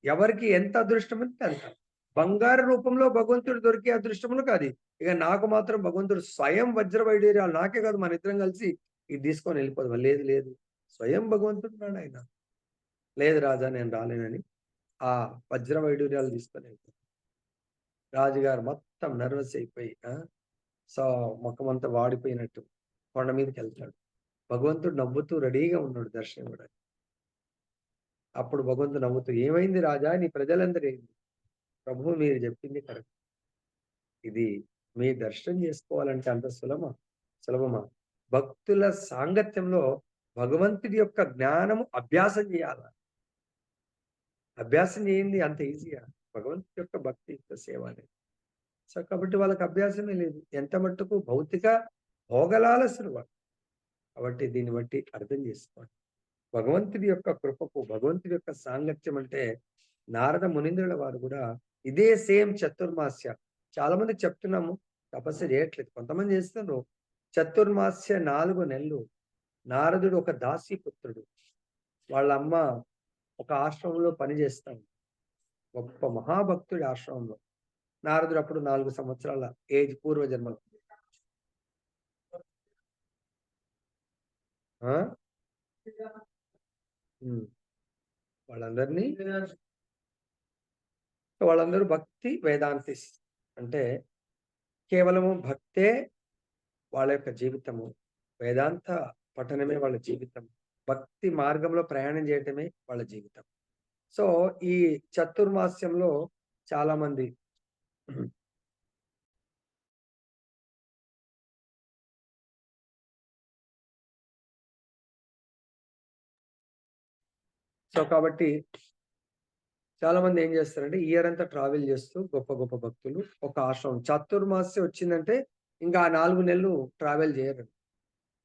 ఎవరికి ఎంత అదృష్టం ఉంటే అంత. బంగారు రూపంలో భగవంతుడు దొరికే అదృష్టములు కాదు. ఇక నాకు మాత్రం భగవంతుడు స్వయం వజ్ర వైడూర్యాలు నాకే కాదు, మన ఇద్దరం కలిసి ఇది తీసుకొని వెళ్ళిపోదాం. లేదు లేదు, స్వయం భగవంతుడు ఉన్నాడు ఆయన. లేదు రాజా, నేను రాలేనని ఆ వజ్ర వైడూర్యాలు తీసుకొని వెళ్ళిపోతాడు. రాజుగారు మొత్తం నర్వస్ అయిపోయి సో ముఖమంతా వాడిపోయినట్టు కొండ మీదకి వెళ్తాడు. భగవంతుడు నవ్వుతూ రెడీగా ఉన్నాడు దర్శనం ఇవ్వడానికి. అప్పుడు భగవంతుడు నవ్వుతూ, ఏమైంది రాజా, నీ ప్రజలందరూ ఏంది? ప్రభు మీరు చెప్పింది కరెక్ట్. ఇది మీ దర్శనం చేసుకోవాలంటే అంత సులభమా? భక్తుల సాంగత్యంలో భగవంతుడి యొక్క జ్ఞానము అభ్యాసం చేయాల. అభ్యాసం చేయండి అంత ఈజీగా. భగవంతుడి యొక్క భక్తి యొక్క సేవ అనేది. సో కాబట్టి వాళ్ళకి అభ్యాసమే లేదు. ఎంత మట్టుకు భౌతిక భోగలాలసులు వాళ్ళు. కాబట్టి దీన్ని బట్టి అర్థం చేసుకోండి. భగవంతుడి యొక్క కృపకు, భగవంతుడి యొక్క సాంగత్యం అంటే నారద మునీంద్రుల వారు కూడా ఇదే సేమ్ చతుర్మాస్య. చాలా మంది చెప్తున్నాము, తపస్సు చేయట్లేదు. కొంతమంది చేస్తున్నారు. చతుర్మాస్య 4 నెలలు నారదుడు ఒక దాసీపుత్రుడు. వాళ్ళ అమ్మ ఒక ఆశ్రమంలో పని చేస్తాడు. గొప్ప మహాభక్తుడి ఆశ్రమంలో. నారదుడు అప్పుడు 4 సంవత్సరాల ఏజ్, పూర్వజన్మలో. ఆ ఉమ్. వాళ్ళందరినీ వాళ్ళందరూ భక్తి వేదాంతిస్. అంటే కేవలము భక్తే వాళ్ళ యొక్క జీవితము. వేదాంత పఠనమే వాళ్ళ జీవితం. భక్తి మార్గంలో ప్రయాణం చేయటమే వాళ్ళ జీవితం. సో ఈ చతుర్మాస్యంలో చాలా మంది సో కాబట్టి చాలా మంది ఏం చేస్తారంటే ఇయర్ అంతా ట్రావెల్ చేస్తూ గొప్ప గొప్ప భక్తులు ఒక ఆశ్రమం చతుర్మాస్యం వచ్చిందంటే ఇంకా ఆ 4 నెలలు ట్రావెల్ చేయరు.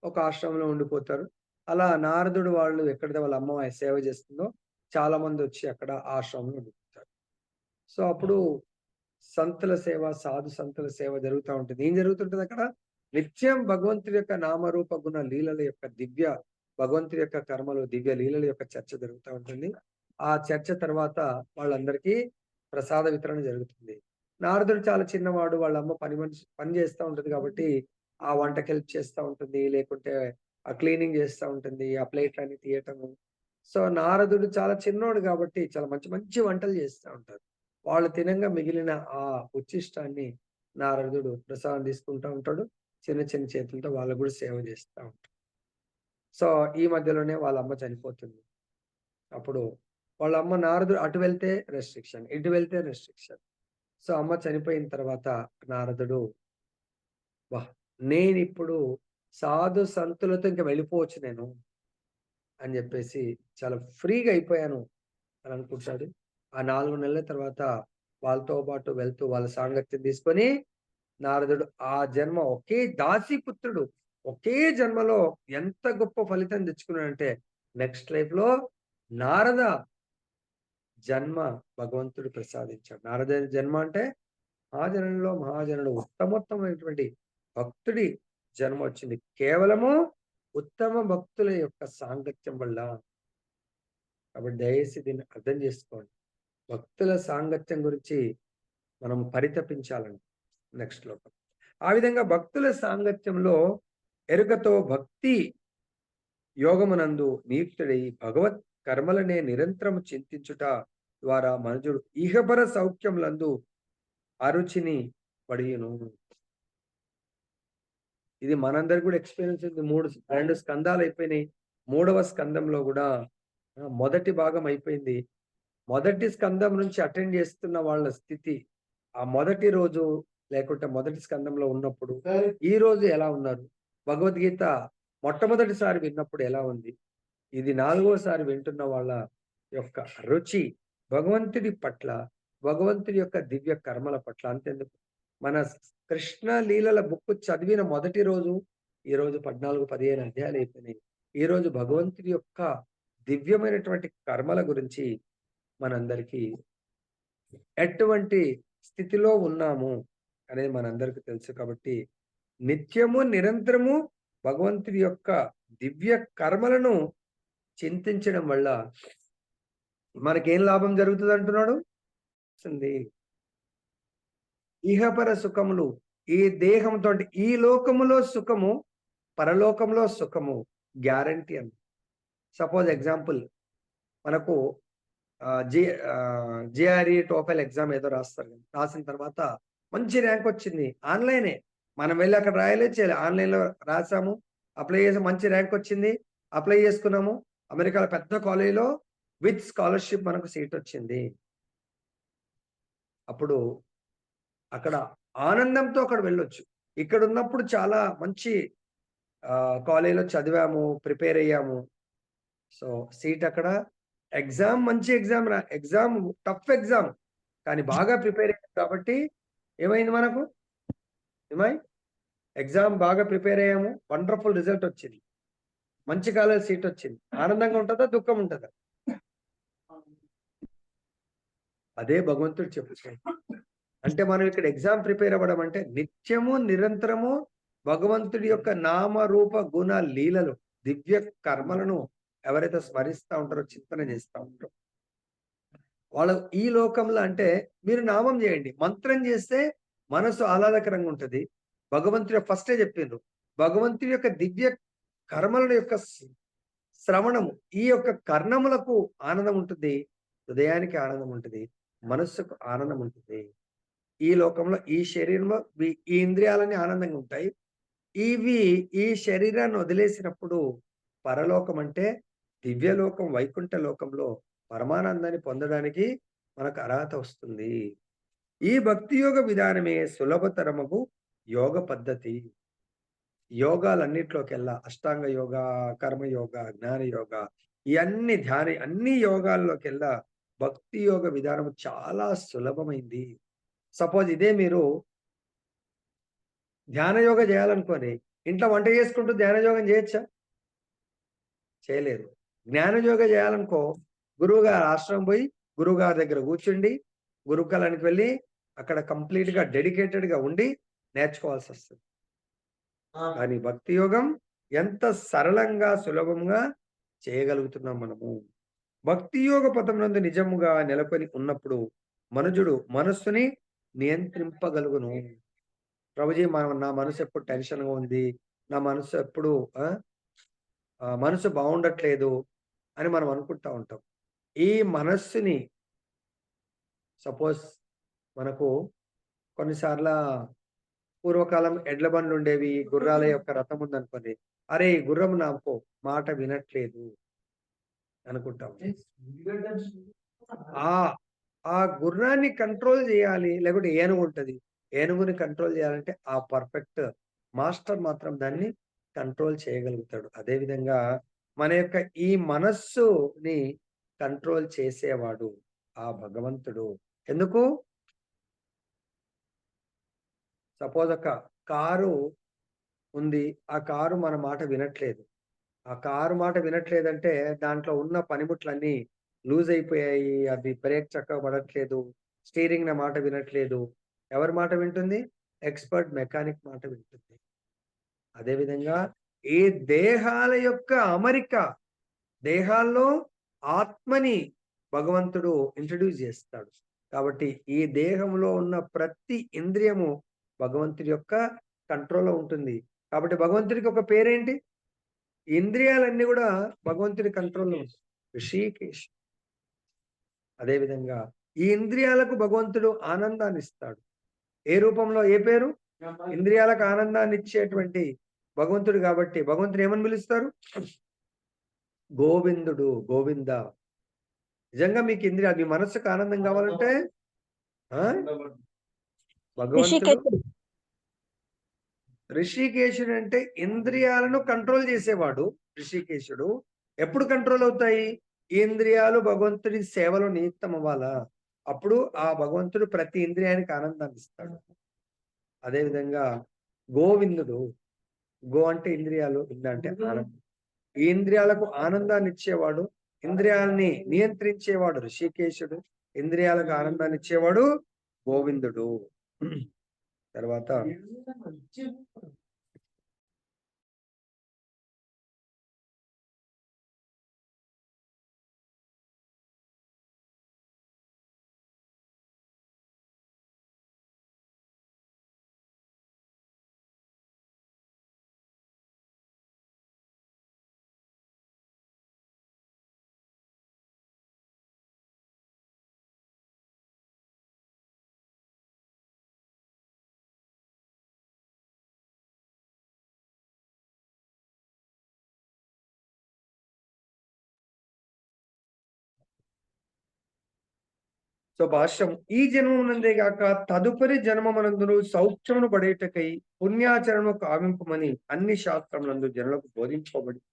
ఒక ఆశ్రమంలో ఉండిపోతారు. అలా నారదుడు వాళ్ళు ఎక్కడైతే వాళ్ళ అమ్మ సేవ చేస్తుందో చాలా మంది వచ్చి అక్కడ ఆశ్రమంలో ఉండిపోతారు. సో అప్పుడు సంతుల సేవ, సాధు సంతుల సేవ జరుగుతా ఉంటుంది. ఏం జరుగుతుంటది అక్కడ? నిత్యం భగవంతుడి యొక్క నామరూప గుణ లీలల యొక్క భగవంతుడి యొక్క కర్మలు, దివ్య లీలల యొక్క చర్చ జరుగుతూ ఉంటుంది. ఆ చర్చ తర్వాత వాళ్ళందరికీ ప్రసాద వితరణ జరుగుతుంది. నారదుడు చాలా చిన్నవాడు. వాళ్ళ అమ్మ పని చేస్తా ఉంటది కాబట్టి ఆ వంటకి హెల్ప్ చేస్తా ఉంటుంది. లేకుంటే ఆ క్లీనింగ్ చేస్తా ఉంటుంది. ఆ ప్లేట్లన్నీ తీయటము. సో నారదుడు చాలా చిన్నోడు కాబట్టి చాలా మంచి మంచి వంటలు చేస్తా ఉంటారు. వాళ్ళు తినంగా మిగిలిన ఆ ఉచ్చిష్టాన్ని నారదుడు ప్రసాదం తీసుకుంటా ఉంటాడు. చిన్న చిన్న చేతులతో వాళ్ళకు కూడా సేవ చేస్తా ఉంటాడు. సో ఈ మధ్యలోనే వాళ్ళ అమ్మ చనిపోతుంది. అప్పుడు వాళ్ళ అమ్మ నారదుడు అటు వెళ్తే రెస్ట్రిక్షన్, ఇటు వెళ్తే రెస్ట్రిక్షన్. సో అమ్మ చనిపోయిన తర్వాత నారదుడు, వాహ్! నేనిప్పుడు సాధు సంతులతో ఇంక వెళ్ళిపోవచ్చు నేను అని జెప్పేసి చాలా ఫ్రీగా అయిపోయాను అని అనుకుంటాడు. ఆ 4 నెలల తర్వాత వాళ్ళతో పాటు వెళ్తూ వాళ్ళ సాంగత్యం తీసుకొని నారదుడు ఆ జన్మ ఒకే దాసీపుత్రుడు. ఒకే జన్మలో ఎంత గొప్ప ఫలితం తెచ్చుకున్నాడంటే నెక్స్ట్ లైఫ్‌లో నారద జన్మ భగవంతుడు ప్రసాదించాడు. నారద జన్మ అంటే మహాజనుల్లో మహాజనుడు, ఉత్తమోత్తమైనటువంటి భక్తుడి జన్మ వచ్చింది. కేవలము ఉత్తమ భక్తుల యొక్క సాంగత్యం వల్ల. కాబట్టి దయచేసి దీన్ని అర్థం చేసుకోండి. భక్తుల సాంగత్యం గురించి మనం పరితపించాలండి నెక్స్ట్ శ్లోకం. ఆ విధంగా భక్తుల సాంగత్యంలో ఎరుకతో భక్తి యోగమునందు నియుక్తుడై భగవత్ కర్మలనే నిరంతరము చింతించుట ద్వారా మనుజుడు ఇహపర సౌఖ్యములందు అరుచిని పడియును. ఇది మనందరికి కూడా ఎక్స్పీరియన్స్ ఉంది. 2 స్కందాలు అయిపోయినాయి. 3వ స్కందంలో కూడా మొదటి భాగం అయిపోయింది. మొదటి స్కందం నుంచి అటెండ్ చేస్తున్న వాళ్ళ స్థితి, ఆ మొదటి రోజు లేకుంటే మొదటి స్కందంలో ఉన్నప్పుడు, ఈ రోజు ఎలా ఉన్నారు? భగవద్గీత మొట్టమొదటిసారి విన్నప్పుడు ఎలా ఉంది? ఇది 4వసారి వింటున్న వాళ్ళ యొక్క రుచి భగవంతుడి పట్ల, భగవంతుడి యొక్క దివ్య కర్మల పట్ల అంతెందుకు, మన కృష్ణ లీలల బుక్ చదివిన మొదటి రోజు, ఈ రోజు 14, 15 అధ్యాయాలు అయిపోయినాయి. ఈ రోజు భగవంతుడి యొక్క దివ్యమైనటువంటి కర్మల గురించి మనందరికీ ఎటువంటి స్థితిలో ఉన్నాము అనేది మనందరికీ తెలుసు. కాబట్టి నిత్యము నిరంతరము భగవంతుడి యొక్క దివ్య కర్మలను చింతించడం వల్ల మనకేం లాభం జరుగుతుంది అంటున్నాడు? ఇహపర సుఖములు, ఈ దేహంతో ఈ లోకములో సుఖము, పరలోకంలో సుఖము గ్యారంటీ అని. సపోజ్ ఎగ్జాంపుల్, మనకు జిఆర్ఈ టోఫెల్ ఎగ్జామ్ ఏదో రాస్తారు. రాసిన తర్వాత మంచి ర్యాంక్ వచ్చింది. ఆన్లైనే, మనం వెళ్ళి అక్కడ చేయలే, ఆన్లైన్లో రాసాము, అప్లై చేసి మంచి ర్యాంక్ వచ్చింది, అప్లై చేసుకున్నాము. అమెరికాలో పెద్ద కాలేజీలో విత్ స్కాలర్షిప్ మనకు సీట్ వచ్చింది. అప్పుడు అక్కడ ఆనందంతో అక్కడ వెళ్ళొచ్చు. ఇక్కడ ఉన్నప్పుడు చాలా మంచి కాలేజీలో చదివాము, ప్రిపేర్ అయ్యాము. సో సీట్ అక్కడ, ఎగ్జామ్ మంచి ఎగ్జామ్ టఫ్ ఎగ్జామ్, కానీ బాగా ప్రిపేర్ అయ్యాం కాబట్టి ఏమైంది మనకు? ఎగ్జామ్ బాగా ప్రిపేర్ అయ్యాము, వండర్ఫుల్ రిజల్ట్ వచ్చింది, మంచి కాలేజ్ సీట్ వచ్చింది. ఆనందంగా ఉంటుందా, దుఃఖం ఉంటుందా? అదే భగవంతుడు చెప్తున్నాడు. అంటే మనం ఇక్కడ ఎగ్జామ్ ప్రిపేర్ అవ్వడం అంటే నిత్యము నిరంతరము భగవంతుడి యొక్క నామరూప గుణ లీలలు, దివ్య కర్మలను ఎవరైతే స్మరిస్తూ ఉంటారో, చింతన చేస్తూ ఉంటారో, వాళ్ళ ఈ లోకంలో అంటే మీరు నామం చేయండి, మంత్రం చేస్తే మనసు ఆహ్లాదకరంగా ఉంటుంది. భగవంతుడి ఫస్టే చెప్పిండ్రు, భగవంతుడి యొక్క దివ్య కర్మల యొక్క శ్రవణము, ఈ యొక్క కర్ణములకు ఆనందం ఉంటుంది, హృదయానికి ఆనందం ఉంటుంది, మనస్సుకు ఆనందం ఉంటుంది. ఈ లోకంలో ఈ శరీరంలో ఈ ఇంద్రియాలన్నీ ఆనందంగా ఉంటాయి. ఈ శరీరాన్ని వదిలేసినప్పుడు పరలోకం అంటే దివ్యలోకం, వైకుంఠ లోకంలో పరమానందాన్ని పొందడానికి మనకు అర్హత వస్తుంది. ఈ భక్తి యోగ విధానమే సులభతరమగు యోగ పద్ధతి. యోగాలన్నిట్లోకెల్లా అష్టాంగ యోగ, కర్మయోగ, జ్ఞాన యోగ, ఇవన్నీ అన్ని యోగాల్లోకెల్లా భక్తి యోగ విధానం చాలా సులభమైంది. సపోజ్ ఇదే మీరు ధ్యాన యోగ చేయాలనుకోని ఇంట్లో వంట చేసుకుంటూ ధ్యాన యోగం చేయొచ్చా? చేయలేరు. జ్ఞాన యోగ చేయాలనుకో, గురువుగారు ఆశ్రమం పోయి గురువుగారి దగ్గర కూర్చుండి, గురుకులానికి వెళ్ళి అక్కడ కంప్లీట్ గా డెడికేటెడ్ గా ఉండి నేర్చుకోవాల్సి వస్తుంది. కానీ భక్తి యోగం ఎంత సరళంగా, సులభంగా చేయగలుగుతున్నాం మనము. భక్తి యోగ పథమునందు నిజముగా నెలకొని ఉన్నప్పుడు మనుజుడు మనస్సుని నియంత్రింపగలుగును. ప్రభుజీ, నా మనసు ఎప్పుడు టెన్షన్గా ఉంది, నా మనసు ఎప్పుడు మనసు బాగుండట్లేదు అని మనం అనుకుంటా ఉంటాం. ఈ మనస్సుని సపోజ్ మనకు కొన్నిసార్ల పూర్వకాలం ఎడ్ల బండ్లు ఉండేవి, గుర్రాల యొక్క రథం ఉందనుకోండి, అరే ఈ గుర్రం నాకు మాట వినట్లేదు అనుకుంటాం. ఆ గుర్రాన్ని కంట్రోల్ చేయాలి, లేకుంటే ఏనుగు ఉంటది, ఏనుగుని కంట్రోల్ చేయాలంటే ఆ పర్ఫెక్ట్ మాస్టర్ మాత్రం దాన్ని కంట్రోల్ చేయగలుగుతాడు. అదేవిధంగా మన యొక్క ఈ మనస్సుని కంట్రోల్ చేసేవాడు ఆ భగవంతుడు. ఎందుకు? సపోజ్ ఒక కారు ఉంది, ఆ కారు మన మాట వినట్లేదు. ఆ కారు మాట వినట్లేదంటే దాంట్లో ఉన్న పనిముట్లన్నీ లూజ్ అయిపోయాయి, అది బ్రేక్ చక్కగా పడట్లేదు, స్టీరింగ్ నా మాట వినట్లేదు. ఎవరి మాట వింటుంది? ఎక్స్‌పర్ట్ మెకానిక్ మాట వింటుంది. అదేవిధంగా ఈ దేహాల యొక్క అమరిక, దేహాల్లో ఆత్మని భగవంతుడు ఇంట్రడ్యూస్ చేస్తాడు. కాబట్టి ఈ దేహంలో ఉన్న ప్రతి ఇంద్రియము భగవంతుడి యొక్క కంట్రోల్‌లో ఉంటుంది. కాబట్టి భగవంతుడికి ఒక పేరేంటి? ఇంద్రియాలన్నీ గూడా భగవంతుడి కంట్రోల్‌లో ఉంటాయి. ఋషికేశ్. అదే విధంగా ఈ ఇంద్రియాలకు భగవంతుడు ఆనందాన్నిస్తాడు. ఏ రూపంలో? ఏ పేరు? ఇంద్రియాలకు ఆనందాన్నిచ్చేటువంటి భగవంతుడు కాబట్టి భగవంతుని ఏమని పిలుస్తారు? గోవిందుడు, గోవింద. నిజంగా మీకు మీ మనస్సుకు ఆనందం కావాలంటే ఆ? భగవంతుడు రిషికేశుడు. ఋషికేశుడు అంటే ఇంద్రియాలను కంట్రోల్ చేసేవాడు. ఋషికేశుడు ఎప్పుడు కంట్రోల్ అవుతాయి? ఈ ఇంద్రియాలు భగవంతుడి సేవలో నియుక్తం అవ్వాలా? అప్పుడు ఆ భగవంతుడు ప్రతి ఇంద్రియానికి ఆనందాన్ని ఇస్తాడు. అదే విధంగా గోవిందుడు. గో అంటే ఇంద్రియాలు, ఇంద అంటే ఆనందం. ఈ ఇంద్రియాలకు ఆనందాన్ని ఇచ్చేవాడు, ఇంద్రియాలని నియంత్రించేవాడు ఋషికేశుడు, ఇంద్రియాలకు ఆనందాన్ని ఇచ్చేవాడు గోవిందుడు. తర్వాత భాష్యం ఈ జన్మమునందే గాక తదుపరి జన్మమనందును సౌఖ్యమును పడేటకై పుణ్యాచరణను కావింపమని అన్ని శాస్త్రములందు జనులకు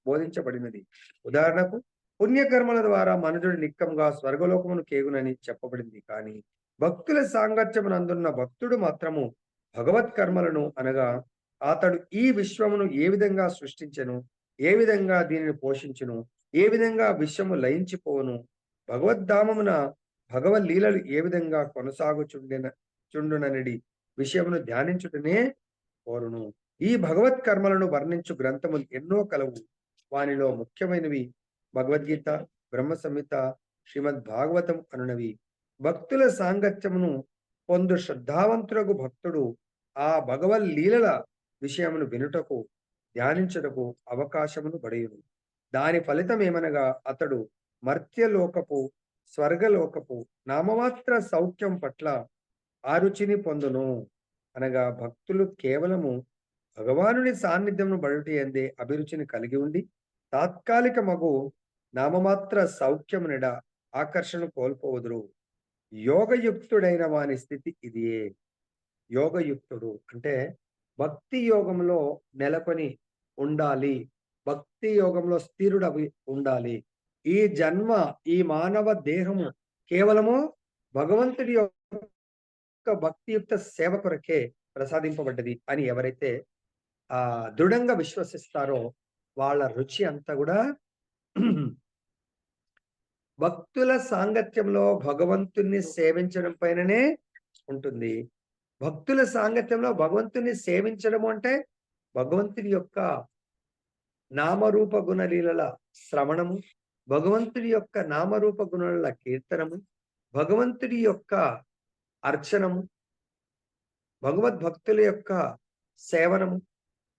బోధించబడినది. ఉదాహరణకు పుణ్యకర్మల ద్వారా మనుజుడు నిక్కముగా స్వర్గలోకమును కేగునని చెప్పబడింది. కానీ భక్తుల సాంగత్యమునందున్న భక్తుడు మాత్రము భగవత్ కర్మలను అనగా అతడు ఈ విశ్వమును ఏ విధంగా సృష్టించెను, ఏ విధంగా దీనిని పోషించును, ఏ విధంగా విశ్వము లయించిపోవును, భగవద్ధామమున భగవద్ లీలలు ఏ విధంగా చుండుననడి విషయమును ధ్యానించుటనే కోరును. ఈ భగవత్ కర్మలను వర్ణించు గ్రంథములు ఎన్నో కలవు. వానిలో ముఖ్యమైనవి భగవద్గీత, బ్రహ్మ సంహిత, శ్రీమద్ భాగవతం అనునవి. భక్తుల సాంగత్యమును పొందు శ్రద్ధావంతులకు భక్తుడు ఆ భగవద్ లీలల విషయమును వినుటకు, ధ్యానించుటకు అవకాశమును బడియును. దాని ఫలితం ఏమనగా అతడు మర్త్యలోకపు, స్వర్గలోకపు నామమాత్ర సౌఖ్యం పట్ల ఆరుచిని పొందును. అనగా భక్తులు కేవలము భగవానుని సాన్నిధ్యమును బడుటి అందే అభిరుచిని కలిగి ఉండి తాత్కాలిక మగు నామమాత్ర సౌఖ్యమునిడ ఆకర్షణ కోల్పోవదురు. యోగయుక్తుడైన వాని స్థితి ఇదియే. యోగయుక్తుడు అంటే భక్తి యోగంలో నెలకొని ఉండాలి, భక్తి యోగంలో స్థిరుడవి ఉండాలి. ఈ జన్మ, ఈ మానవ దేహము కేవలము భగవంతుడి యొక్క భక్తియుక్త సేవ కొరకే ప్రసాదింపబడ్డది అని ఎవరైతే దృఢంగా విశ్వసిస్తారో వాళ్ళ రుచి అంతా కూడా భక్తుల సాంగత్యంలో భగవంతుణ్ణి సేవించడం పైననే ఉంటుంది. భక్తుల సాంగత్యంలో భగవంతుని సేవించడం అంటే భగవంతుని యొక్క నామరూప గుణలీలల శ్రవణము, భగవంతుడి యొక్క నామరూప గుణాల కీర్తనము, భగవంతుడి యొక్క అర్చనము, భగవద్భక్తుల యొక్క సేవనము,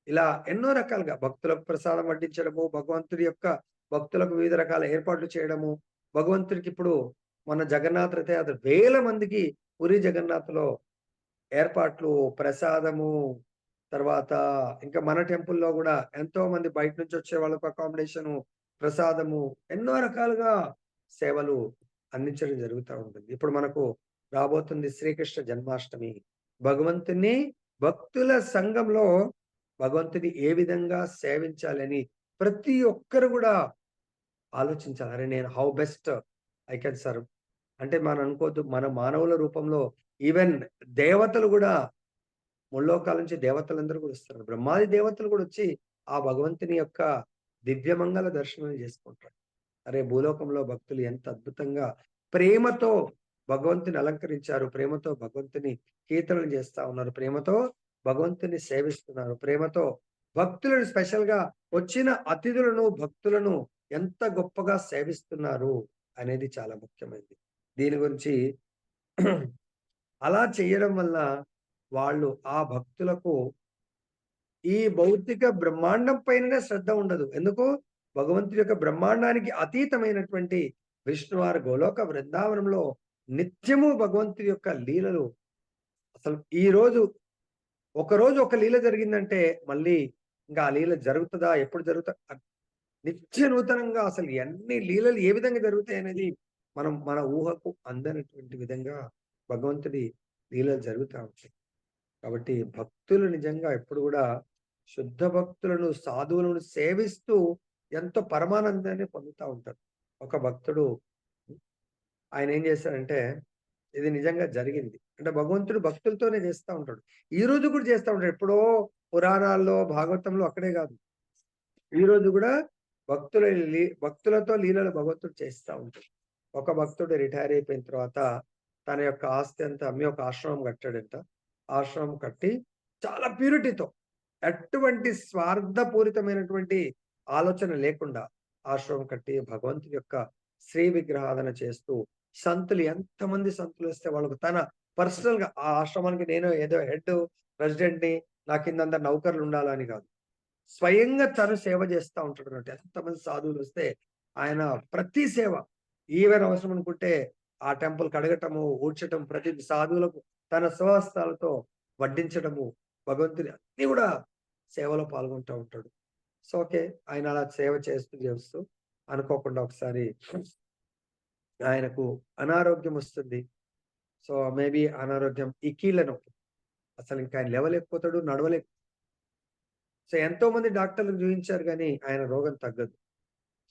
ఇలా ఎన్నో రకాలుగా భక్తులకు ప్రసాదం వడ్డించడము, భగవంతుడి యొక్క భక్తులకు వివిధ రకాల ఏర్పాట్లు చేయడము. భగవంతుడికి ఇప్పుడు మన జగన్నాథ రథయాత్ర వేల మందికి పూరి జగన్నాథ్‌లో ఏర్పాట్లు, ప్రసాదము, తర్వాత ఇంకా మన టెంపుల్‌లో గూడా ఎంతో మంది బయట నుంచి వచ్చే వాళ్ళకు అకామిడేషను, ప్రసాదము, ఎన్నో రకాలుగా సేవలు అందించడం జరుగుతా ఉంటుంది. ఇప్పుడు మనకు రాబోతుంది శ్రీకృష్ణ జన్మాష్టమి. భగవంతుని భక్తుల సంఘంలో భగవంతుని ఏ విధంగా సేవించాలని ప్రతి ఒక్కరు గూడా ఆలోచించాలి. అరే! నేను how best I can serve. అంటే మనం అనుకోవద్దు, మన మానవుల రూపంలో ఈవెన్ దేవతలు గూడా ముల్లోకాల నుంచి దేవతలందరూ కూడా వస్తారు. బ్రహ్మాది దేవతలు కూడా వచ్చి ఆ భగవంతుని యొక్క దివ్యమంగళ దర్శనం చేసుకుంటారు. అరే! భూలోకంలో భక్తులు ఎంత అద్భుతంగా ప్రేమతో భగవంతుని అలంకరించారు. ప్రేమతో భగవంతుని కీర్తనలు చేస్తా ఉన్నారు. ప్రేమతో భగవంతుని సేవిస్తున్నారు. ప్రేమతో భక్తులను స్పెషల్‌గా వచ్చిన అతిథులను, భక్తులను ఎంత గొప్పగా సేవిస్తున్నారు అనేది చాలా ముఖ్యమైనది. దీని గురించి అలా చేయడం వల్ల వాళ్ళు ఆ భక్తులకు ఈ భౌతిక బ్రహ్మాండం పైననే శ్రద్ధ ఉండదు. ఎందుకు? భగవంతుడి యొక్క బ్రహ్మాండానికి అతీతమైనటువంటి విష్ణువారి గోలోక బృందావనంలో నిత్యము భగవంతుడి యొక్క లీలలు అసలు ఒకరోజు ఒక లీల జరిగిందంటే మళ్ళీ ఇంకా ఆ లీల జరుగుతదా? ఎప్పుడు నిత్య నూతనంగా అసలు ఎన్ని లీలలు ఏ విధంగా జరుగుతాయనేది మన ఊహకు అందనటువంటి విధంగా భగవంతుడి లీలలు జరుగుతా ఉంటాయి. కాబట్టి భక్తులు నిజంగా ఎప్పుడు కూడా శుద్ధ భక్తులను, సాధువులను సేవిస్తూ ఎంతో పరమానందాన్ని పొందుతా ఉంటారు. ఒక భక్తుడు ఆయన ఏం చేశాడంటే, ఇది నిజంగా జరిగింది. అంటే భగవంతుడు భక్తులతోనే చేస్తా ఉంటాడు. ఈ రోజు కూడా చేస్తా ఉంటాడు. ఎప్పుడో పురాణాల్లో, భాగవతంలో అక్కడే కాదు. ఈ రోజు కూడా భక్తులతో లీలలు భగవంతుడు చేస్తా ఉంటాడు. ఒక భక్తుడు రిటైర్ అయిపోయిన తర్వాత తన యొక్క ఆస్తి అంతా అమ్మి ఒక ఆశ్రమం కట్టాడంట. ఆశ్రమం కట్టి చాలా ప్యూరిటీతో ఎటువంటి స్వార్థపూరితమైనటువంటి ఆలోచన లేకుండా ఆశ్రమం కట్టి భగవంతుడి యొక్క శ్రీ విగ్రహాధన చేస్తూ ఎంతమంది సంతులు వస్తే వాళ్ళకు తన పర్సనల్ గా ఆ ఆశ్రమానికి నేను ఏదో హెడ్ ప్రెసిడెంట్ ని నా కింద అందరు నౌకర్లు ఉండాలని కాదు, స్వయంగా తను సేవ చేస్తా ఉంటాడు అన్నట్టు. ఎంతమంది సాధువులు వస్తే ఆయన ప్రతి సేవ ఈవెన్ అవసరం అనుకుంటే ఆ టెంపుల్ కడగటము, ఊడ్చటం, ప్రతి సాధువులకు తన స్వహస్తాలతో వడ్డించడము, భగవంతుని అన్ని కూడా సేవలో పాల్గొంటూ ఉంటాడు. సో ఓకే, ఆయన అలా సేవ చేస్తూ అనుకోకుండా ఒకసారి ఆయనకు అనారోగ్యం వస్తుంది. సో మేబీ అనారోగ్యం ఈ కీళ్ళ నొప్పి, అసలు ఇంకా ఆయన లేవలేకపోతాడు, సో ఎంతో మంది డాక్టర్లకు చూపించారు కానీ ఆయన రోగం తగ్గదు.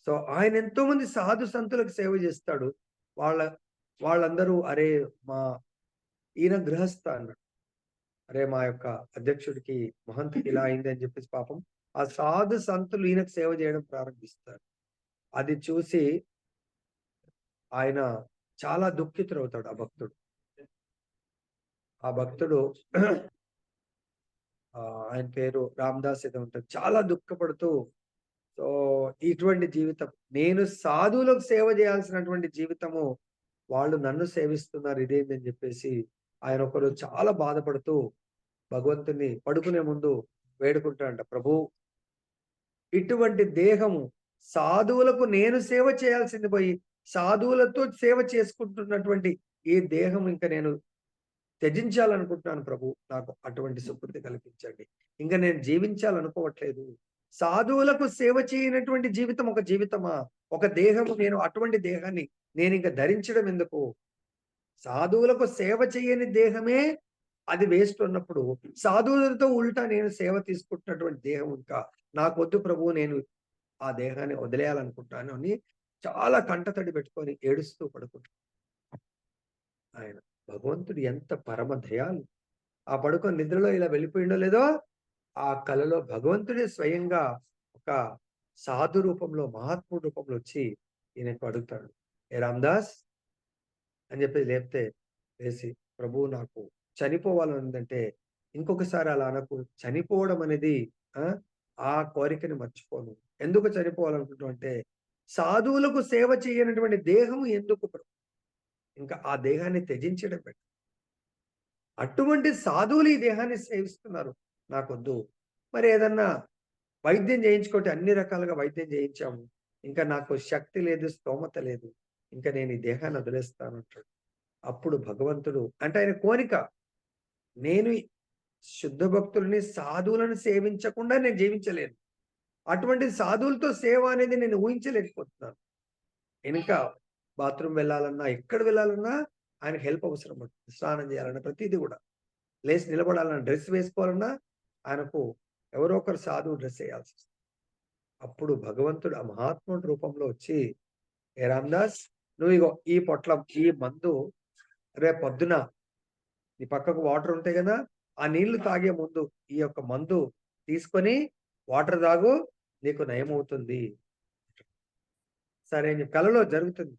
సో ఆయన ఎంతో మంది సాధు సంతులకు సేవ చేస్తాడు. వాళ్ళ వాళ్ళందరూ అరే మా ఈయన గృహస్థ అన్నాడు. అరే మా యొక్క అధ్యక్షుడికి మహంతుకి ఇలా అయింది అని చెప్పేసి పాపం ఆ సాధు సంతులు ఈయనకు సేవ చేయడం ప్రారంభిస్తారు. అది చూసి ఆయన చాలా దుఃఖితుడవుతాడు ఆ భక్తుడు. ఆ భక్తుడు ఆయన పేరు రామదాస్ ఏదో ఉంటుంది. చాలా దుఃఖపడుతూ, సో ఇటువంటి జీవితం, నేను సాధువులకు సేవ చేయాల్సినటువంటి జీవితము వాళ్ళు నన్ను సేవిస్తున్నారు ఇదేందని చెప్పేసి ఆయన ఒకరు చాలా బాధపడుతూ భగవంతుని పడుకునే ముందు వేడుకుంటాడంట. ప్రభు, ఇటువంటి దేహము సాధువులకు నేను సేవ చేయాల్సింది పోయి సాధువులతో సేవ చేసుకుంటున్నటువంటి ఈ దేహం ఇంకా నేను త్యజించాలనుకుంటున్నాను ప్రభు, నాకు అటువంటి సుకృతి కల్పించండి. ఇంకా నేను జీవించాలనుకోవట్లేదు. సాధువులకు సేవ చేయనటువంటి జీవితం ఒక జీవితమా? ఒక దేహము, నేను అటువంటి దేహాన్ని నేను ఇంకా ధరించడం ఎందుకు? సాధువులకు సేవ చేయని దేహమే అది వేస్ట్ ఉన్నప్పుడు సాధువులతో ఉల్టా నేను సేవ తీసుకుంటున్నటువంటి దేహం ఇంకా నాకొద్దు ప్రభు, నేను ఆ దేహాన్ని వదిలేయాలనుకుంటాను అని చాలా కంటతడి పెట్టుకొని ఏడుస్తూ పడుకుంటాడు ఆయన. భగవంతుడు ఎంత పరమ దయాలు. ఆ పడుకొని నిద్రలో ఇలా వెళ్ళిపోయిండో లేదో, ఆ కలలో భగవంతుడే స్వయంగా ఒక సాధు రూపంలో, మహాత్ముడు రూపంలో వచ్చి ఈయనకు అడుగుతాడు, ఏ రామదాస్ అని చెప్పి లేపితే లేచి, ప్రభు నాకు చనిపోవాలని ఉందంటే ఇంకొకసారి అలా అనకు, చనిపోవడం అనేది ఆ కోరికని మర్చిపోను. ఎందుకు చనిపోవాలనుకుంటున్నావు అంటే, సాధువులకు సేవ చేయనటువంటి దేహం ఎందుకు, ఇంకా ఆ దేహాన్ని త్యజించడం బెటర్. అటువంటి సాధువులు ఈ దేహాన్ని సేవిస్తున్నారు, నాకొద్దు. మరి ఏదన్నా వైద్యం చేయించుకుంటే అన్ని రకాలుగా వైద్యం చేయించాము, ఇంకా నాకు శక్తి లేదు, స్తోమత లేదు, ఇంకా నేను ఈ దేహాన్ని వదిలేస్తాను అంటాడు. అప్పుడు భగవంతుడు అంటే ఆయన కోరిక, నేను శుద్ధ భక్తులని, సాధువులను సేవించకుండా నేను జీవించలేను. అటువంటి సాధువులతో సేవ అనేది నేను ఊహించలేకపోతున్నాను. ఇంకా బాత్రూమ్ వెళ్ళాలన్నా, ఎక్కడ వెళ్ళాలన్నా ఆయనకు హెల్ప్ అవసరం పడుతుంది. స్నానం చేయాలన్నా ప్రతిదీ కూడా, లేచి నిలబడాలన్నా, డ్రెస్ వేసుకోవాలన్నా ఆయనకు ఎవరో ఒకరు సాధువు డ్రెస్ వేయాల్సి వస్తుంది. అప్పుడు భగవంతుడు ఆ మహాత్ముడి రూపంలో వచ్చి, ఏ రామదాస్, నువ్వు ఇగో ఈ పొట్లం, ఈ మందు రేపు పొద్దున నీ పక్కకు వాటర్ ఉంటాయి కదా, ఆ నీళ్లు తాగే ముందు ఈ యొక్క మందు తీసుకొని వాటర్ తాగు, నీకు నయమవుతుంది. సరే అని కలలో జరుగుతుంది.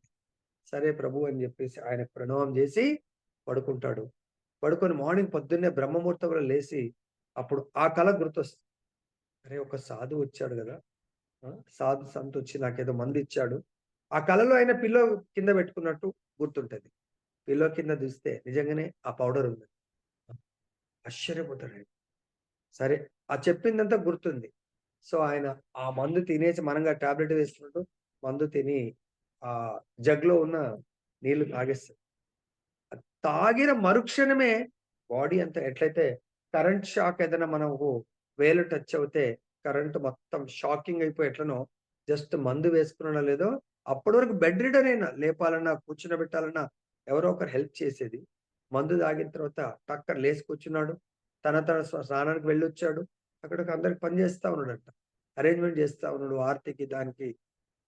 సరే ప్రభు అని చెప్పేసి ఆయన ప్రణామం చేసి పడుకుంటాడు. పడుకొని మార్నింగ్ పొద్దున్నే బ్రహ్మముహూర్తంలో లేచి అప్పుడు ఆ కళ గుర్తొస్తుంది. అరే ఒక సాధువు వచ్చాడు కదా, సాధు సంత్ వచ్చి నాకేదో మందు ఇచ్చాడు. ఆ కలలో ఆయన పిల్లో కింద పెట్టుకున్నట్టు గుర్తుంటది. పిల్లో కింద చూస్తే నిజంగానే ఆ పౌడర్ ఉంది. ఆశ్చర్యపోతాడాయన. సరే, ఆ చెప్పిందంతా గుర్తుంది. సో, ఆయన ఆ మందు తినేసి మనంగా టాబ్లెట్ వేసుకున్నట్టు మందు తిని జగ్‌లో ఉన్న నీళ్లు తాగేస్తాడు. తాగిన మరుక్షణమే బాడీ అంతా ఎట్లయితే కరెంట్ షాక్ ఏదైనా మనకు వేలు టచ్ అవుతే కరెంట్ మొత్తం షాకింగ్ అయిపోయి ఎట్లనో జస్ట్ మందు వేసుకున్నాడో లేదో అప్పటి వరకు బెడ్ రిడన్ అయినా లేపాలన్నా, కూర్చునబెట్టాలన్నా ఎవరో ఒకరు హెల్ప్ చేసేది. మందు తాగిన తర్వాత టక్కన లేసి కూర్చున్నాడు. తన స్నానానికి వెళ్ళొచ్చాడు. అక్కడికి అందరికి పని చేస్తా ఉన్నాడంట. అరేంజ్‌మెంట్ చేస్తా ఉన్నాడు. ఆర్తికి దానికి.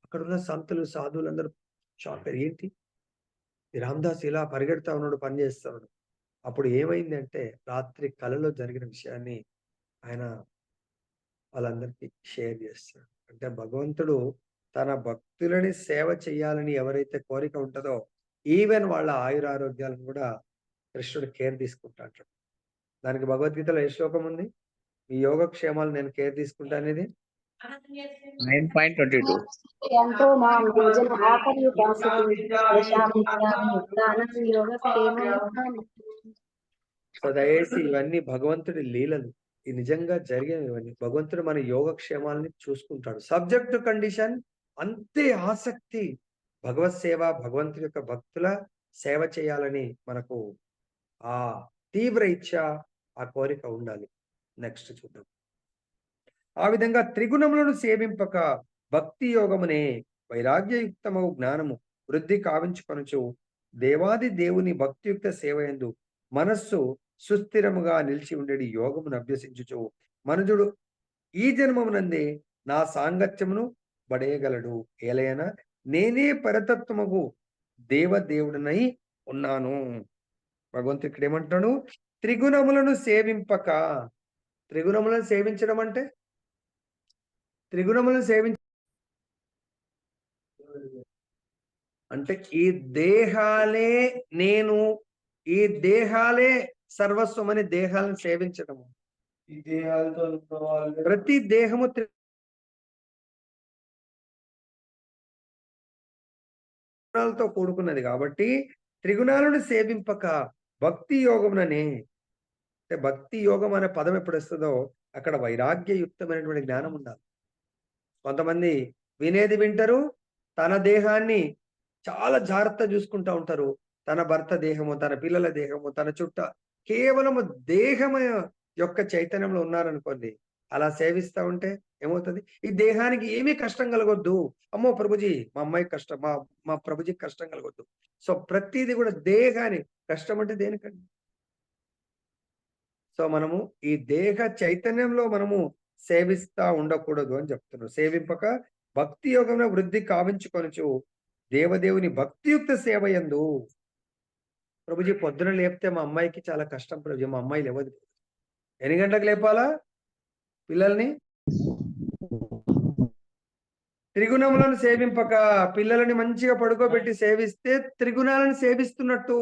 అక్కడున్న సంతులు, సాధువులందరూ షాక్ అయ్యారు. ఏంటి? ఈ రామదాస్ ఇలా పరిగెడతా ఉన్నాడు, పని చేస్తా ఉన్నాడు. అప్పుడు ఏమైందంటే రాత్రి కలలో జరిగిన విషయాన్ని ఆయన వాళ్ళందరికీ షేర్ చేస్తాడు. అంటే భగవంతుడు తన భక్తులని సేవ చేయాలని ఎవరైతే కోరిక ఉంటదో ఈవెన్ వాళ్ళ ఆయురారోగ్యాలను కూడా కృష్ణుడు కేర్ తీసుకుంటా అంటాడు. దానికి భగవద్గీతలో ఏ శ్లోకం ఉంది? మీ యోగక్షేమాలు నేను కేర్ తీసుకుంటా అనేది. 9.22. ఎంతో మాం భోజన ఆపర్యుపాసతే దశాభిజ్ఞాని యుక్తానం యోగక్షేమం. సో దయచేసి ఇవన్నీ భగవంతుడి లీలలు. ఈ నిజంగా జరిగేవి ఇవన్నీ. భగవంతుడు మన యోగక్షేమాలని చూసుకుంటాడు. సబ్జెక్ట్ టు కండిషన్ అంతే ఆసక్తి. భగవత్ సేవ, భగవంతుడి యొక్క భక్తుల సేవ చేయాలని మనకు ఆ తీవ్ర ఇచ్ఛ, ఆ కోరిక ఉండాలి. నెక్స్ట్ చూద్దాం. ఆ విధంగా త్రిగుణములను సేవింపక భక్తి యోగమునే వైరాగ్యయుక్తమగు జ్ఞానము వృద్ధి కావించుకొనుచు దేవాది దేవుని భక్తియుక్త సేవయందు మనస్సు సుస్థిరముగా నిలిచి ఉండేది యోగమును అభ్యసించుచు మనుజుడు ఈ జన్మమునందే నా సాంగత్యమును పడేయగలడు. ఏలైనా నేనే పరతత్వముగు దేవదేవుడనై ఉన్నాను. భగవంతుడు ఇక్కడ ఏమంటున్నాడు? త్రిగుణములను సేవింపక. త్రిగుణములను సేవించడం అంటే త్రిగుణములను అంటే ఈ దేహాలే నేను, ఈ దేహాలే సర్వస్వం అని దేహాలను సేవించడము. ఈ దేహాలతో ఉన్న వాళ్ళు ప్రతి దేహము త్రిగుణాలతో కూడుకున్నది కాబట్టి త్రిగుణాలను సేవింపక భక్తి యోగముననే. అంటే భక్తి యోగం అనే పదం ఎప్పుడు వస్తుందో అక్కడ వైరాగ్యయుక్తమైనటువంటి జ్ఞానం ఉండాలి. కొంతమంది వినేది వింటారు, తన దేహాన్ని చాలా జాగ్రత్త చూసుకుంటా ఉంటారు. తన భర్త దేహము, తన పిల్లల దేహము, తన చుట్ట కేవలము దేహము యొక్క చైతన్యంలో ఉన్నారనుకోండి. అలా సేవిస్తా ఉంటే ఏమవుతుంది? ఈ దేహానికి ఏమీ కష్టం కలగొద్దు. అమ్మో ప్రభుజీ మా అమ్మాయికి కష్టం, మా ప్రభుజీకి కష్టం కలగొద్దు. సో ప్రతిదీ కూడా దేహాన్ని కష్టం అంటే దేనికండి? సో మనము ఈ దేహ చైతన్యంలో మనము సేవిస్తా ఉండకూడదు అని చెప్తున్నారు. సేవింపక భక్తి యోగంలో వృద్ధి కావించుకొనుచు దేవదేవుని భక్తియుక్త సేవ యందు. ప్రభుజీ పొద్దున లేపితే మా అమ్మాయికి చాలా కష్టం ప్రభుజీ, మా అమ్మాయి లేవదు. ఎన్ని గంటలకు లేపాలా పిల్లల్ని? త్రిగుణములను సేవింపక పిల్లలని మంచిగా పడుకోబెట్టి సేవిస్తే త్రిగుణాలను సేవిస్తున్నట్టు.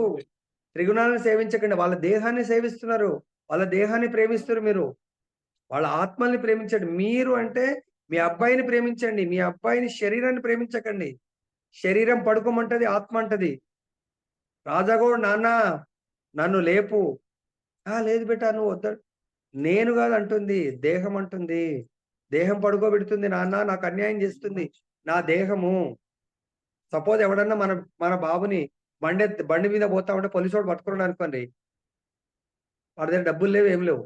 త్రిగుణాలను సేవించకండి, వాళ్ళ దేహాన్ని సేవిస్తున్నారు, వాళ్ళ దేహాన్ని ప్రేమిస్తారు. మీరు వాళ్ళ ఆత్మల్ని ప్రేమించండి. మీరు అంటే మీ అబ్బాయిని ప్రేమించండి, మీ అబ్బాయిని శరీరాన్ని ప్రేమించకండి. శరీరం పడుకోమంటది, ఆత్మ అంటది రాజాగోడు నాన్న నన్ను లేపు. లేదు బేటా నువ్వు వద్ద. నేను కాదు అంటుంది, దేహం అంటుంది. దేహం పడుకోబెడుతుంది, నాన్న నాకు అన్యాయం చేస్తుంది నా దేహము. సపోజ్ ఎవడన్నా మన మన బాబుని బండి మీద పోతా ఉంటే పోలీసు పట్టుకున్నాడు అనుకోండి, వాడి దగ్గర డబ్బులు లేవు, ఏం లేవు.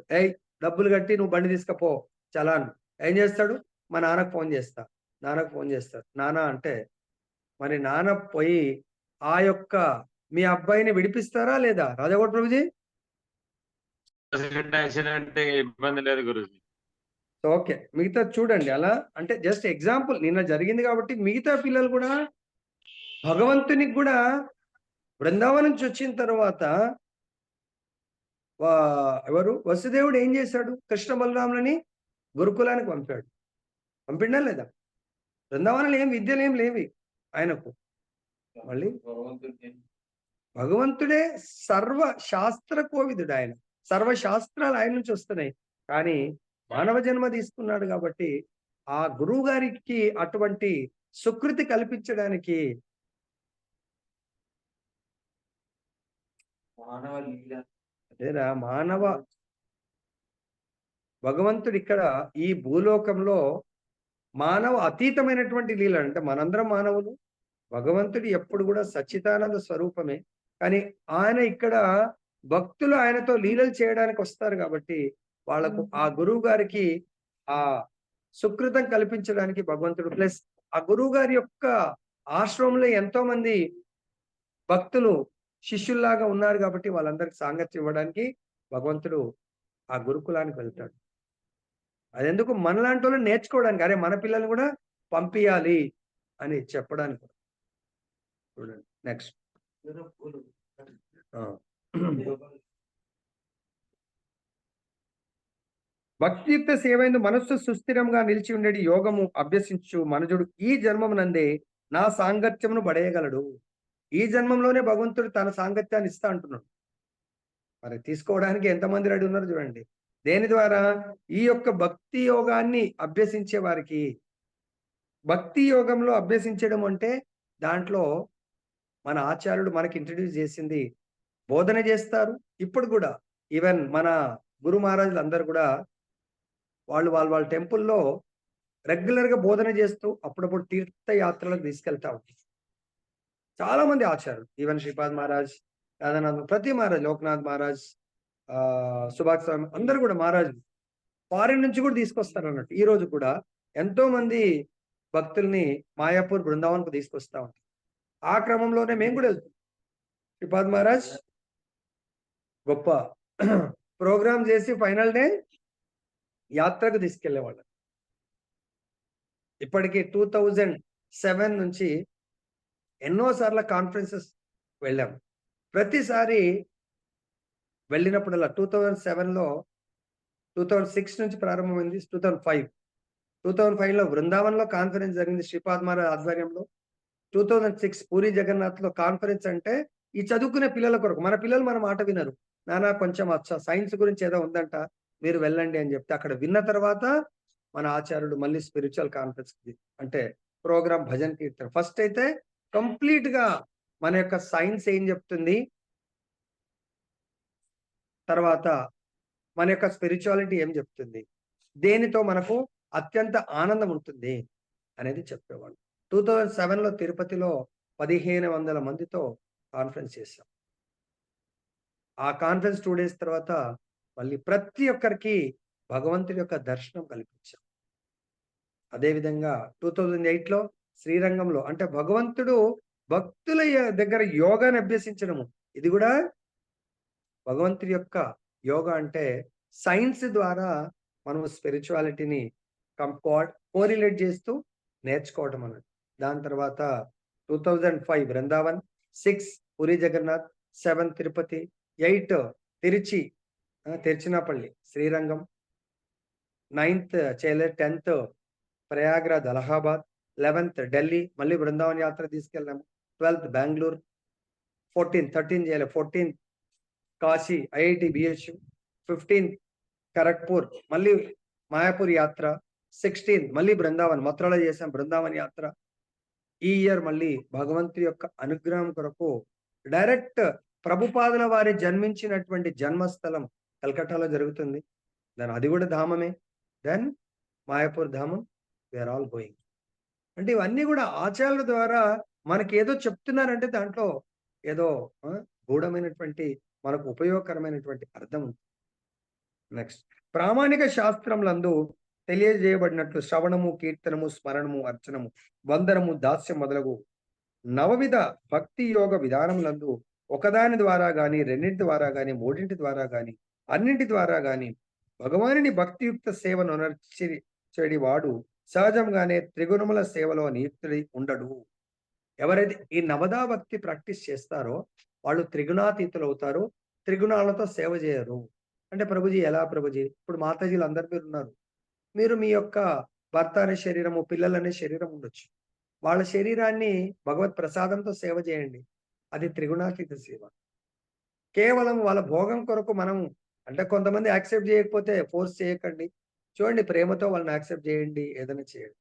డబ్బులు కట్టి నువ్వు బండి తీసుకపో చలాన్. ఏం చేస్తాడు? మా నాన్నకు ఫోన్ చేస్తా, నాన్నకు ఫోన్ చేస్తాడు. నాన్న అంటే మరి నాన్న పోయి ఆ యొక్క మీ అబ్బాయిని విడిపిస్తారా లేదా? రాజాగోడ్ ప్రభుజీ అంటే ఇబ్బంది లేదు గురుజీ. ఓకే, మిగతా చూడండి. అలా అంటే జస్ట్ ఎగ్జాంపుల్, నిన్న జరిగింది కాబట్టి మిగతా పిల్లలు కూడా భగవంతునికి కూడా బృందావనం నుంచి వచ్చిన తర్వాత ఎవరు వసుదేవుడు ఏం చేశాడు? కృష్ణ బలరాములని గురుకులానికి పంపాడు. పంపిండా లేదా? బృందావనాలు ఏం విద్యలు ఏం లేవి ఆయనకు. మళ్ళీ భగవంతుడే సర్వ శాస్త్ర కోవిదుడు. ఆయన సర్వ శాస్త్రాలు ఆయన నుంచి వస్తున్నాయి. కానీ మానవ జన్మ తీసుకున్నాడు కాబట్టి ఆ గురువు గారికి అటువంటి సుకృతి కల్పించడానికి మానవ లీల లేదా మానవ భగవంతుడు ఇక్కడ ఈ భూలోకంలో మానవ అతీతమైనటువంటి లీల, అంటే మనందరం మానవులు, భగవంతుడు ఎప్పుడు కూడా సచ్చిదానంద స్వరూపమే. కానీ ఆయన ఇక్కడ భక్తులు ఆయనతో లీలలు చేయడానికి వస్తారు కాబట్టి వాళ్ళకు ఆ గురువు గారికి ఆ సుకృతం కల్పించడానికి భగవంతుడు, ప్లస్ ఆ గురువు గారి యొక్క ఆశ్రమంలో ఎంతో మంది భక్తులు శిష్యుల్లాగా ఉన్నారు కాబట్టి వాళ్ళందరికి సాంగత్యం ఇవ్వడానికి భగవంతుడు ఆ గురుకులానికి వెళ్తాడు. అది ఎందుకు, మనలాంటి వాళ్ళు నేర్చుకోవడానికి, అరే మన పిల్లల్ని కూడా పంపించాలి అని చెప్పడానికి. చూడండి నెక్స్ట్. భక్తియుక్త సేవైందు మనస్సు సుస్థిరంగా నిలిచి ఉండేది యోగము అభ్యసించు మనుజుడు ఈ జన్మమునందే నా సాంగత్యమును పడేయగలడు. ఈ జన్మంలోనే భగవంతుడు తన సాంగత్యాన్ని ఇస్తా అంటున్నాడు. మరి తీసుకోవడానికి ఎంతమంది రెడీ ఉన్నారు చూడండి. దేని ద్వారా? ఈ యొక్క భక్తి యోగాన్ని అభ్యసించే వారికి. భక్తి యోగంలో అభ్యసించడం అంటే దాంట్లో మన ఆచార్యుడు మనకి ఇంట్రడ్యూస్ చేసింది బోధన చేస్తారు. ఇప్పుడు కూడా ఈవెన్ మన గురు మహారాజులు అందరూ కూడా వాళ్ళ టెంపుల్లో రెగ్యులర్ గా బోధన చేస్తూ అప్పుడప్పుడు తీర్థయాత్రలకు తీసుకెళ్తా ఉంటారు. చాలా మంది ఆచార్యులు, ఈవెన్ శ్రీపాద్ మహారాజ్, రాధానాథ్, ప్రతి మహారాజ్, లోక్నాథ్ మహారాజ్, సుభాష్ స్వామి, అందరూ కూడా మహారాజులు ఫారిన్ నుంచి కూడా తీసుకొస్తారు అన్నట్టు. ఈ రోజు కూడా ఎంతో మంది భక్తుల్ని మాయాపూర్ బృందావన్ కు తీసుకొస్తా ఉంటారు. ఆ క్రమంలోనే మేము కూడా వెళ్తాం. శ్రీపాద్ మహారాజ్ గొప్ప ప్రోగ్రామ్ చేసి ఫైనల్ డే యాత్రకు తీసుకెళ్లేవాళ్ళు. ఇప్పటికీ 2007 నుంచి ఎన్నోసార్లు కాన్ఫరెన్సెస్ వెళ్ళాము. ప్రతిసారి వెళ్ళినప్పుడల్లా 2007లో 2006 నుంచి ప్రారంభమైంది. 2005లో బృందావన్లో కాన్ఫరెన్స్ జరిగింది శ్రీపాద్ మహారాజ్ ఆధ్వర్యంలో. 2006 పూరి జగన్నాథ్ లో కాన్ఫరెన్స్. అంటే ఈ చదువుకునే పిల్లల కొరకు, మన పిల్లలు మన మాట వినరు, నానా కొంచెం సైన్స్ గురించి ఏదో ఉందంట మీరు వెళ్ళండి అని చెప్తే అక్కడ విన్న తర్వాత మన ఆచార్యుడు మళ్ళీ స్పిరిచువల్ కాన్ఫరెన్స్ అంటే ప్రోగ్రామ్ భజన్ కీర్తన. ఫస్ట్ అయితే కంప్లీట్ గా మన యొక్క సైన్స్ ఏం చెప్తుంది, తర్వాత మన యొక్క స్పిరిచువాలిటీ ఏం చెప్తుంది, దేనితో మనకు అత్యంత ఆనందం ఉంటుంది అనేది చెప్పేవాళ్ళు. 2007లో తిరుపతిలో 1500 మందితో కాన్ఫరెన్స్ చేశాం. ఆ కాన్ఫరెన్స్ 2 days తర్వాత మళ్ళీ ప్రతి ఒక్కరికి భగవంతుడి యొక్క దర్శనం కల్పించాం. అదేవిధంగా 2008లో శ్రీరంగంలో, అంటే భగవంతుడు భక్తుల దగ్గర యోగాన్ని అభ్యసించడము, ఇది కూడా భగవంతుడి యొక్క యోగా. అంటే సైన్స్ ద్వారా మనం స్పిరిచువాలిటీని కోరిలేట్ చేస్తూ నేర్చుకోవడం అన్నది. దాని తర్వాత 2005 Brindavan, 6 puri Jagannadh, 7 Tirupati, 8 Tiruchirappalli, Srirangam, 9th చేలర్, 10th Prayagraj Allahabad, 11th Delhi, మళ్ళీ బృందావన్ యాత్ర తీసుకెళ్ళాము. 12th బెంగళూరు, 13 చేయాలి, 14th Kashi IIT BHU, 15th Kharagpur, మళ్ళీ మాయాపూర్ యాత్ర, 16th మళ్ళీ బృందావన్ మథురలో చేసాం బృందావన్ యాత్ర. ఈ ఇయర్ మళ్ళీ భగవంతుడి యొక్క అనుగ్రహం కొరకు డైరెక్ట్ ప్రభుపాదుల వారి జన్మించినటువంటి జన్మస్థలం కల్కట్టాలో జరుగుతుంది. దాని అది కూడా ధామమే. దెన్ మాయాపూర్ ధామం, వీఆర్ ఆల్ గోయింగ్. అంటే ఇవన్నీ కూడా ఆచార్యుల ద్వారా మనకి ఏదో చెప్తున్నారంటే దాంట్లో ఏదో గూఢమైనటువంటి మనకు ఉపయోగకరమైనటువంటి అర్థం ఉంది. నెక్స్ట్, ప్రామాణిక శాస్త్రములందు తెలియజేయబడినట్లు శ్రవణము, కీర్తనము, స్మరణము, అర్చనము, వందనము, దాస్యం మొదలగు నవవిధ భక్తి యోగ విధానములందు ఒకదాని ద్వారా గాని, రెండింటి ద్వారా గాని, మూడింటి ద్వారా గాని, అన్నింటి ద్వారా గాని భగవానుని భక్తియుక్త సేవను నర్చేడి వాడు సహజంగానే త్రిగుణముల సేవలో నియుక్తుడి ఉండడు. ఎవరైతే ఈ నవదా భక్తి ప్రాక్టీస్ చేస్తారో వాళ్ళు త్రిగుణాతీతులు అవుతారు. త్రిగుణాలతో సేవ చేయరు. అంటే ప్రభుజీ ఎలా ప్రభుజీ, ఇప్పుడు మాతాజీలు అందరు మీరు ఉన్నారు, మీరు మీ యొక్క భర్త అనే శరీరము, పిల్లలనే శరీరం ఉండొచ్చు, వాళ్ళ శరీరాన్ని భగవత్ ప్రసాదంతో సేవ చేయండి. అది త్రిగుణాతీత సేవ. కేవలం వాళ్ళ భోగం కొరకు మనం, అంటే కొంతమంది యాక్సెప్ట్ చేయకపోతే ఫోర్స్ చేయకండి. చూడండి, ప్రేమతో వాళ్ళని యాక్సెప్ట్ చేయండి, ఏదైనా చేయండి.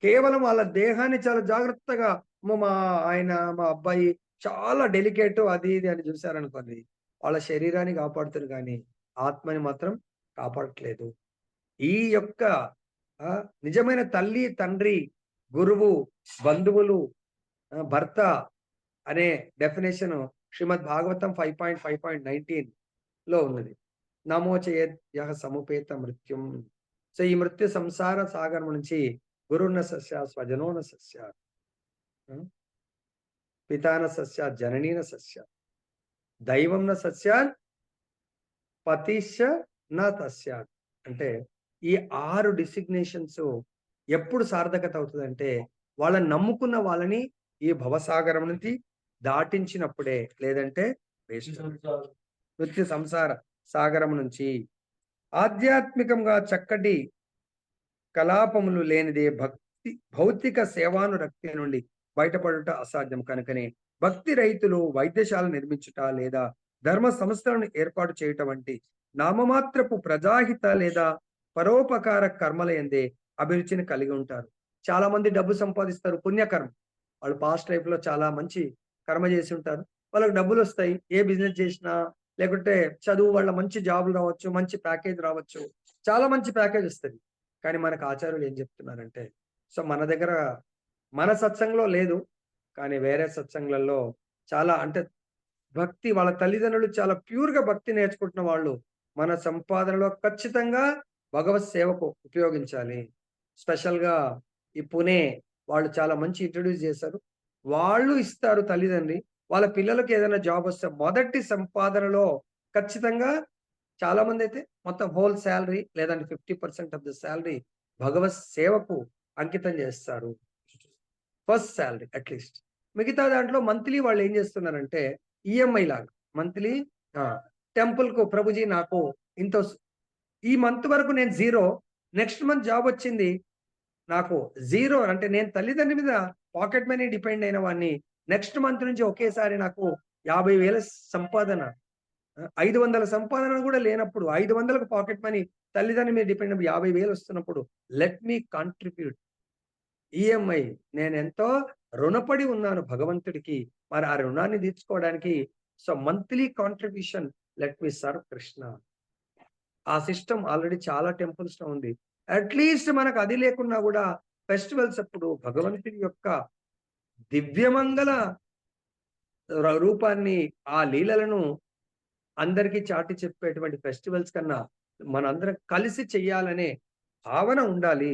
కేవలం వాళ్ళ దేహాన్ని చాలా జాగ్రత్తగా మా అబ్బాయి చాలా డెలికేట్ అది ఇది అని చూశారనుకోండి, వాళ్ళ శరీరాన్ని కాపాడుతారు కానీ ఆత్మని మాత్రం కాపాడట్లేదు. ఈ యొక్క నిజమైన తల్లి, తండ్రి, గురువు, బంధువులు, భర్త అనే డెఫినేషన్ శ్రీమద్ భాగవతం 5.5.19 లో ఉన్నది. నమో చేయద్యః సముపేత మృత్యుం. సో ఈ మృత్యు సంసార సాగరం నుంచి గురున్న సస్య స్వజనోన సస్య పితాన సస్య జననీన సస్య దైవంన సస్య పతిశ్చ నా తస్య. అంటే ఈ 6 డిసిగ్నేషన్స్ ఎప్పుడు సార్థకత అవుతుందంటే వాళ్ళని నమ్ముకున్న వాళ్ళని ఈ భవసాగరం నుంచి దాటించినప్పుడే, లేదంటే వేస్ట్. మృత్యు సంసార సాగరం నుంచి ఆధ్యాత్మికంగా చక్కటి కలాపములు లేనిదే భౌతిక సేవానురక్తి నుండి బయటపడుట అసాధ్యం. కనుకనే భక్తి రైతులు వైద్యశాల నిర్మించుట లేదా ధర్మ సంస్థలను ఏర్పాటు చేయటం వంటి నామమాత్రపు ప్రజాహిత లేదా పరోపకార కర్మల యందే అభిరుచిని కలిగి ఉంటారు. చాలా మంది డబ్బు సంపాదిస్తారు, పుణ్యకర్మ. వాళ్ళు పాస్ట్ లైఫ్ లో చాలా మంచి కర్మ చేసి ఉంటారు, వాళ్ళకి డబ్బులు వస్తాయి. ఏ బిజినెస్ చేసినా, లేకుంటే చదువు వల్ల మంచి జాబులు రావచ్చు, మంచి ప్యాకేజ్ రావచ్చు, చాలా మంచి ప్యాకేజ్ వస్తుంది. కానీ మనకు ఆచార్యులు ఏం చెప్తున్నారంటే, సో మన దగ్గర మన సత్సంగంలో లేదు, కానీ వేరే సత్సంగాలలో చాలా అంటే భక్తి, వాళ్ళ తల్లిదండ్రులు చాలా ప్యూర్గా భక్తి నేర్చుకుంటున్న వాళ్ళు మన సంపాదనలో ఖచ్చితంగా భగవత్ సేవకు ఉపయోగించాలి. స్పెషల్గా ఈ పుణే వాళ్ళు చాలా మంచి ఇంట్రడ్యూస్ చేశారు. వాళ్ళు ఇస్తారు తల్లిదండ్రి, వాళ్ళ పిల్లలకు ఏదైనా జాబ్ వస్తే మొదటి సంపాదనలో ఖచ్చితంగా చాలా మంది అయితే మొత్తం హోల్ శాలరీ లేదంటే 50% ఆఫ్ ద శాలరీ భగవత్ సేవకు అంకితం చేస్తారు. First salary at least. మిగతా దాంట్లో మంత్లీ వాళ్ళు ఏం చేస్తున్నారంటే ఈఎంఐ లాగా మంత్లీ టెంపుల్ కు ప్రభుజీ నాకు ఇంత ఈ మంత్ వరకు నేను 0, నెక్స్ట్ మంత్ జాబ్ వచ్చింది నాకు 0, అంటే నేను తల్లిదండ్రి మీద పాకెట్ మనీ డిపెండ్ అయిన వాడిని. నెక్స్ట్ మంత్ నుంచి ఒకేసారి నాకు 50,000 సంపాదన, 500 సంపాదన కూడా లేనప్పుడు 500కు పాకెట్ మనీ తల్లిదండ్రి మీద డిపెండ్ 50,000 వస్తున్నప్పుడు లెట్ మీ కాంట్రిబ్యూట్ ఈఎంఐ. నేను ఎంతో రుణపడి ఉన్నాను భగవంతుడికి, మరి ఆ రుణాన్ని తీర్చుకోవడానికి so monthly contribution let me serve Krishna. ఆ సిస్టమ్ ఆల్రెడీ చాలా టెంపుల్స్ లో ఉంది. అట్లీస్ట్ మనకు అది లేకున్నా కూడా ఫెస్టివల్స్ అప్పుడు భగవంతుడి యొక్క దివ్యమంగళ రూపాన్ని, ఆ లీలలను అందరికీ చాటి చెప్పేటువంటి ఫెస్టివల్స్ కన్నా మనందరం కలిసి చెయ్యాలనే భావన ఉండాలి.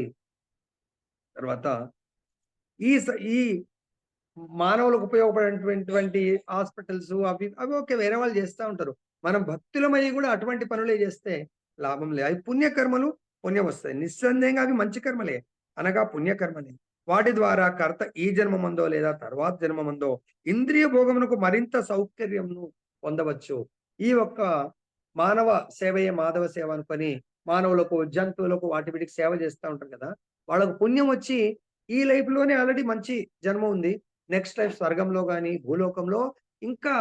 తర్వాత ఈ మానవులకు ఉపయోగపడేటువంటి హాస్పిటల్స్ అవి అవి ఓకే, వేరే వాళ్ళు చేస్తూ ఉంటారు. మనం భక్తులమై కూడా అటువంటి పనులే చేస్తే లాభం లేదు. అవి పుణ్యకర్మలు, పుణ్యం వస్తాయి. నిస్సందేహంగా అవి మంచి కర్మలే, అనగా పుణ్యకర్మలే. వాటి ద్వారా కర్త ఈ జన్మమందో లేదా తర్వాత జన్మమందో ఇంద్రియ భోగమునకు మరింత సౌకర్యంను పొందవచ్చు. ఈ ఒక్క మానవ సేవయే మాధవ సేవ అనుకొని మానవులకు, జంతువులకు, వాటి వీటికి సేవ చేస్తూ ఉంటారు కదా, వాళ్ళకు పుణ్యం వచ్చి ఈ లైఫ్ లోనే ఆల్రెడీ మంచి జన్మ ఉంది, నెక్స్ట్ లైఫ్ స్వర్గంలో కానీ భూలోకంలో ఇంకా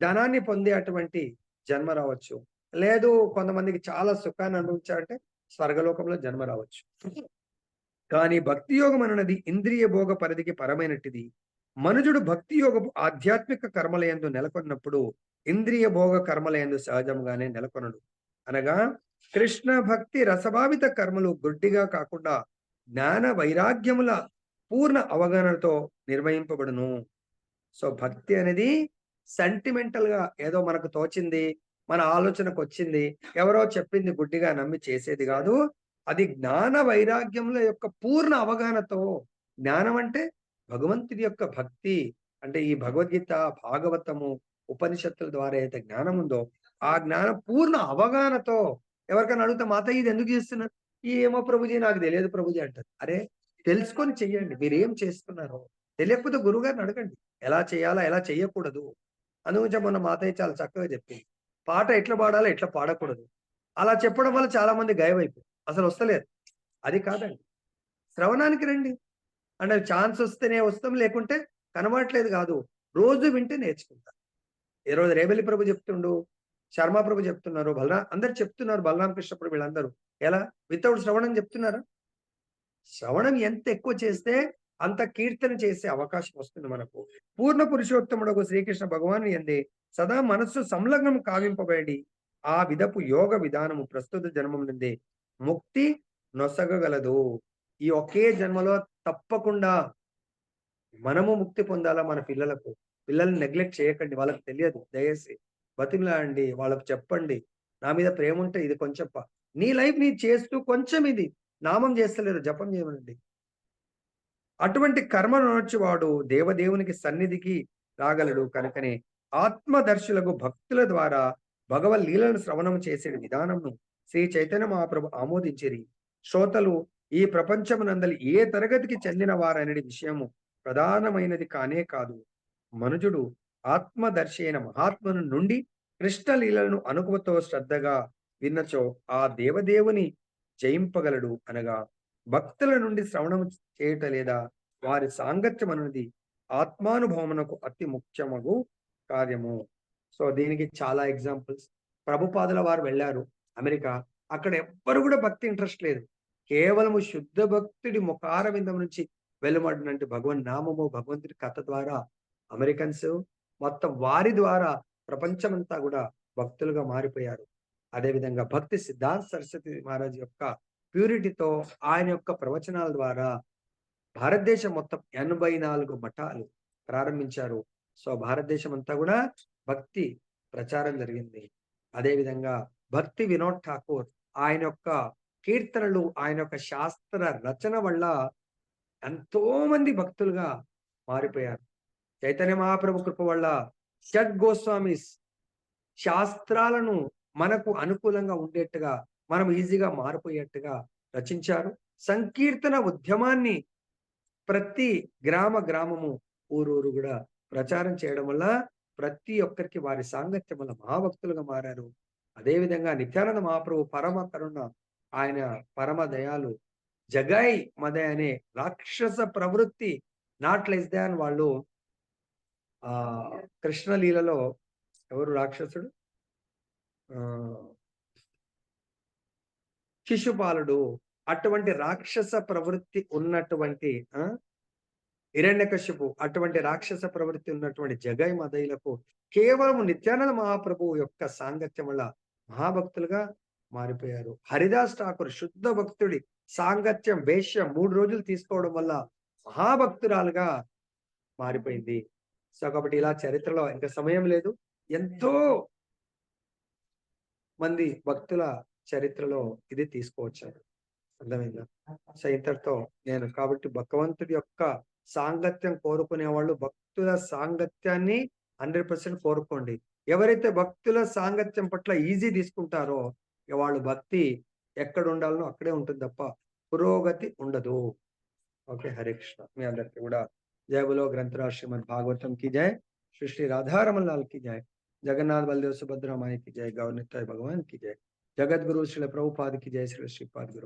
ధనాన్ని పొందే అటువంటి జన్మ రావచ్చు. లేదు కొంతమందికి చాలా సుఖాన్ని అనుభవించాలంటే స్వర్గలోకంలో జన్మ రావచ్చు. కానీ భక్తి యోగం అన్నది ఇంద్రియ భోగ పరిధికి పరమైనటిది. మనుజుడు భక్తి యోగపు ఆధ్యాత్మిక కర్మలయందు నెలకొన్నప్పుడు ఇంద్రియ భోగ కర్మలయందు సహజంగానే నెలకొనడు. అనగా కృష్ణ భక్తి రసభావిత కర్మలు గుడ్డిగా కాకుండా జ్ఞాన వైరాగ్యముల పూర్ణ అవగాహనతో నిర్వహింపబడును. సో భక్తి అనేది సెంటిమెంటల్ గా ఏదో మనకు తోచింది, మన ఆలోచనకు వచ్చింది, ఎవరో చెప్పింది గుడ్డిగా నమ్మి చేసేది కాదు. అది జ్ఞాన వైరాగ్యముల యొక్క పూర్ణ అవగాహనతో. జ్ఞానం అంటే భగవంతుడి యొక్క భక్తి, అంటే ఈ భగవద్గీత, భాగవతము, ఉపనిషత్తుల ద్వారా అయితే జ్ఞానం ఉందో ఆ జ్ఞానం పూర్ణ అవగాహనతో. ఎవరికైనా అడుగుతా, మాత ఇది ఎందుకు చేస్తున్నారు? ఏమో ప్రభుజీ నాకు తెలియదు ప్రభుజీ అంటారు. అరే తెలుసుకొని చెయ్యండి, మీరు ఏం చేస్తున్నారో. తెలియకపోతే గురువుగారిని అడగండి ఎలా చేయాలా, ఎలా చేయకూడదు. అందుగురించి మొన్న మాతయ్య చాలా చక్కగా చెప్పింది, పాట ఎట్లా పాడాలో ఎట్లా పాడకూడదు. అలా చెప్పడం వల్ల చాలా మంది గాయమైపోయి అసలు వస్తలేదు. అది కాదండి, శ్రవణానికి రండి. అంటే ఛాన్స్ వస్తేనే వస్తాం, లేకుంటే కనబడట్లేదు కాదు. రోజు వింటే నేర్చుకుంటారు. ఈ రోజు రేబెల్లి ప్రభు చెప్తుండు, శర్మా ప్రభు చెప్తున్నారు, అందరు చెప్తున్నారు, బలరామ కృష్ణ ప్రభు వీళ్ళందరూ ఎలా వితౌట్ శ్రవణం చెప్తున్నారా? శ్రవణం ఎంత ఎక్కువ చేస్తే అంత కీర్తన చేసే అవకాశం వస్తుంది మనకు. పూర్ణ పురుషోత్తముడకు శ్రీకృష్ణ భగవాను ఎందే సదా మనస్సు సంలగ్నం కావింపబడి ఆ విధపు యోగ విధానము ప్రస్తుత జన్మం నుండే ముక్తి నొసగగలదు. ఈ ఒకే జన్మలో తప్పకుండా మనము ముక్తి పొందాలా మన పిల్లలకు. పిల్లల్ని నెగ్లెక్ట్ చేయకండి, వాళ్ళకి తెలియదు. దయచేసి బతిమిలాడండి, వాళ్ళకు చెప్పండి, నా మీద ప్రేమ ఉంటే ఇది కొంచెం నీ లైఫ్ నీ చేస్తూ కొంచెం ఇది నామం చేస్తలేరు, జపం చేయమనండి. అటువంటి కర్మను నొచ్చువాడు దేవదేవునికి సన్నిధికి రాగలడు. కనుకనే ఆత్మదర్శులకు భక్తుల ద్వారా భగవద్ లీలను శ్రవణం చేసే విధానంను శ్రీ చైతన్య మహాప్రభు ఆమోదించిరి. శ్రోతలు ఈ ప్రపంచమునందలి ఏ తరగతికి చెందిన వారనే విషయము ప్రధానమైనది కానే కాదు. మనుజుడు ఆత్మదర్శి అయిన మహాత్ముని నుండి కృష్ణ లీలను అనుకువతో శ్రద్ధగా విన్నచో ఆ దేవదేవుని జయింపగలడు. అనగా భక్తుల నుండి శ్రవణం చేయుట లేదా వారి సాంగత్యం అనేది ఆత్మానుభవమునకు అతి ముఖ్యమగు కార్యము. సో దీనికి చాలా ఎగ్జాంపుల్స్. ప్రభుపాదుల వారు వెళ్ళారు అమెరికా, అక్కడ ఎవ్వరు కూడా భక్తి ఇంట్రెస్ట్ లేదు. కేవలము శుద్ధ భక్తుడి ముఖార విందం నుంచి వెలువడినట్టు భగవన్ నామము, భగవంతుడి కథ ద్వారా అమెరికన్స్ మొత్తం వారి ద్వారా ప్రపంచమంతా కూడా భక్తులుగా మారిపోయారు. అదేవిధంగా భక్తి సిద్ధార్థ సరస్వతి మహారాజ్ యొక్క ప్యూరిటీతో ఆయన యొక్క ప్రవచనాల ద్వారా భారతదేశం మొత్తం 84 మఠాలు ప్రారంభించారు. సో భారతదేశం అంతా కూడా భక్తి ప్రచారం జరిగింది. అదేవిధంగా భక్తి వినోద్ ఠాకూర్ ఆయన యొక్క కీర్తనలు, ఆయన యొక్క శాస్త్ర రచన వల్ల ఎంతో మంది భక్తులుగా మారిపోయారు. చైతన్య మహాప్రభు కృప వల్ల షడ్ గోస్వామిస్ శాస్త్రాలను మనకు అనుకూలంగా ఉండేట్టుగా, మనం ఈజీగా మారిపోయేట్టుగా రచించారు. సంకీర్తన ఉద్యమాన్ని ప్రతి గ్రామము ఊరూరు కూడా ప్రచారం చేయడం వల్ల ప్రతి ఒక్కరికి వారి సాంగత్యం వల్ల మహాభక్తులుగా మారారు. అదేవిధంగా నిత్యానంద మహాప్రభు పరమ కరుణ, ఆయన పరమ దయాలు, జగై మదయ్ అనే రాక్షస ప్రవృత్తి నాట్ లెస్ దాన్ వాళ్ళు కృష్ణలీలలో ఎవరు రాక్షసుడు, శిశుపాలుడు, అటువంటి రాక్షస ప్రవృత్తి ఉన్నటువంటి హిరణ్యకశిపు, అటువంటి రాక్షస ప్రవృత్తి ఉన్నటువంటి జగై మదయులకు కేవలం నిత్యానంద మహాప్రభు యొక్క సాంగత్యం వల్ల మహాభక్తులుగా మారిపోయారు. హరిదాస్ ఠాకూర్ శుద్ధ భక్తుడి సాంగత్యం వేశ్య 3 రోజులు తీసుకోవడం వల్ల మహాభక్తురాలుగా మారిపోయింది. సో కాబట్టి ఇలా చరిత్రలో ఇంకా సమయం లేదు, ఎంతో మంది భక్తుల చరిత్రలో ఇది తీసుకోవచ్చారు. అర్థమైందా? సో ఇంతటితో నేను కాబట్టి భగవంతుడి యొక్క సాంగత్యం కోరుకునే వాళ్ళు భక్తుల సాంగత్యాన్ని 100% కోరుకోండి. ఎవరైతే భక్తుల సాంగత్యం పట్ల ఈజీ తీసుకుంటారో వాళ్ళు భక్తి ఎక్కడ ఉండాలనో అక్కడే ఉంటుంది తప్ప పురోగతి ఉండదు. ఓకే, హరే కృష్ణ. మీ అందరికీ కూడా జయ బోలో గ్రంథరాజ్ శ్రీమద్ భాగవతం की जय, श्री श्री राधा रमन लाल की जय, जगन्नाथ बलदेव सुभद्रा माई की जय, गौर नित्य भगवान की जय, जगत गुरु श्री प्रभुपाद की जय, श्री श्रीपाद गुरु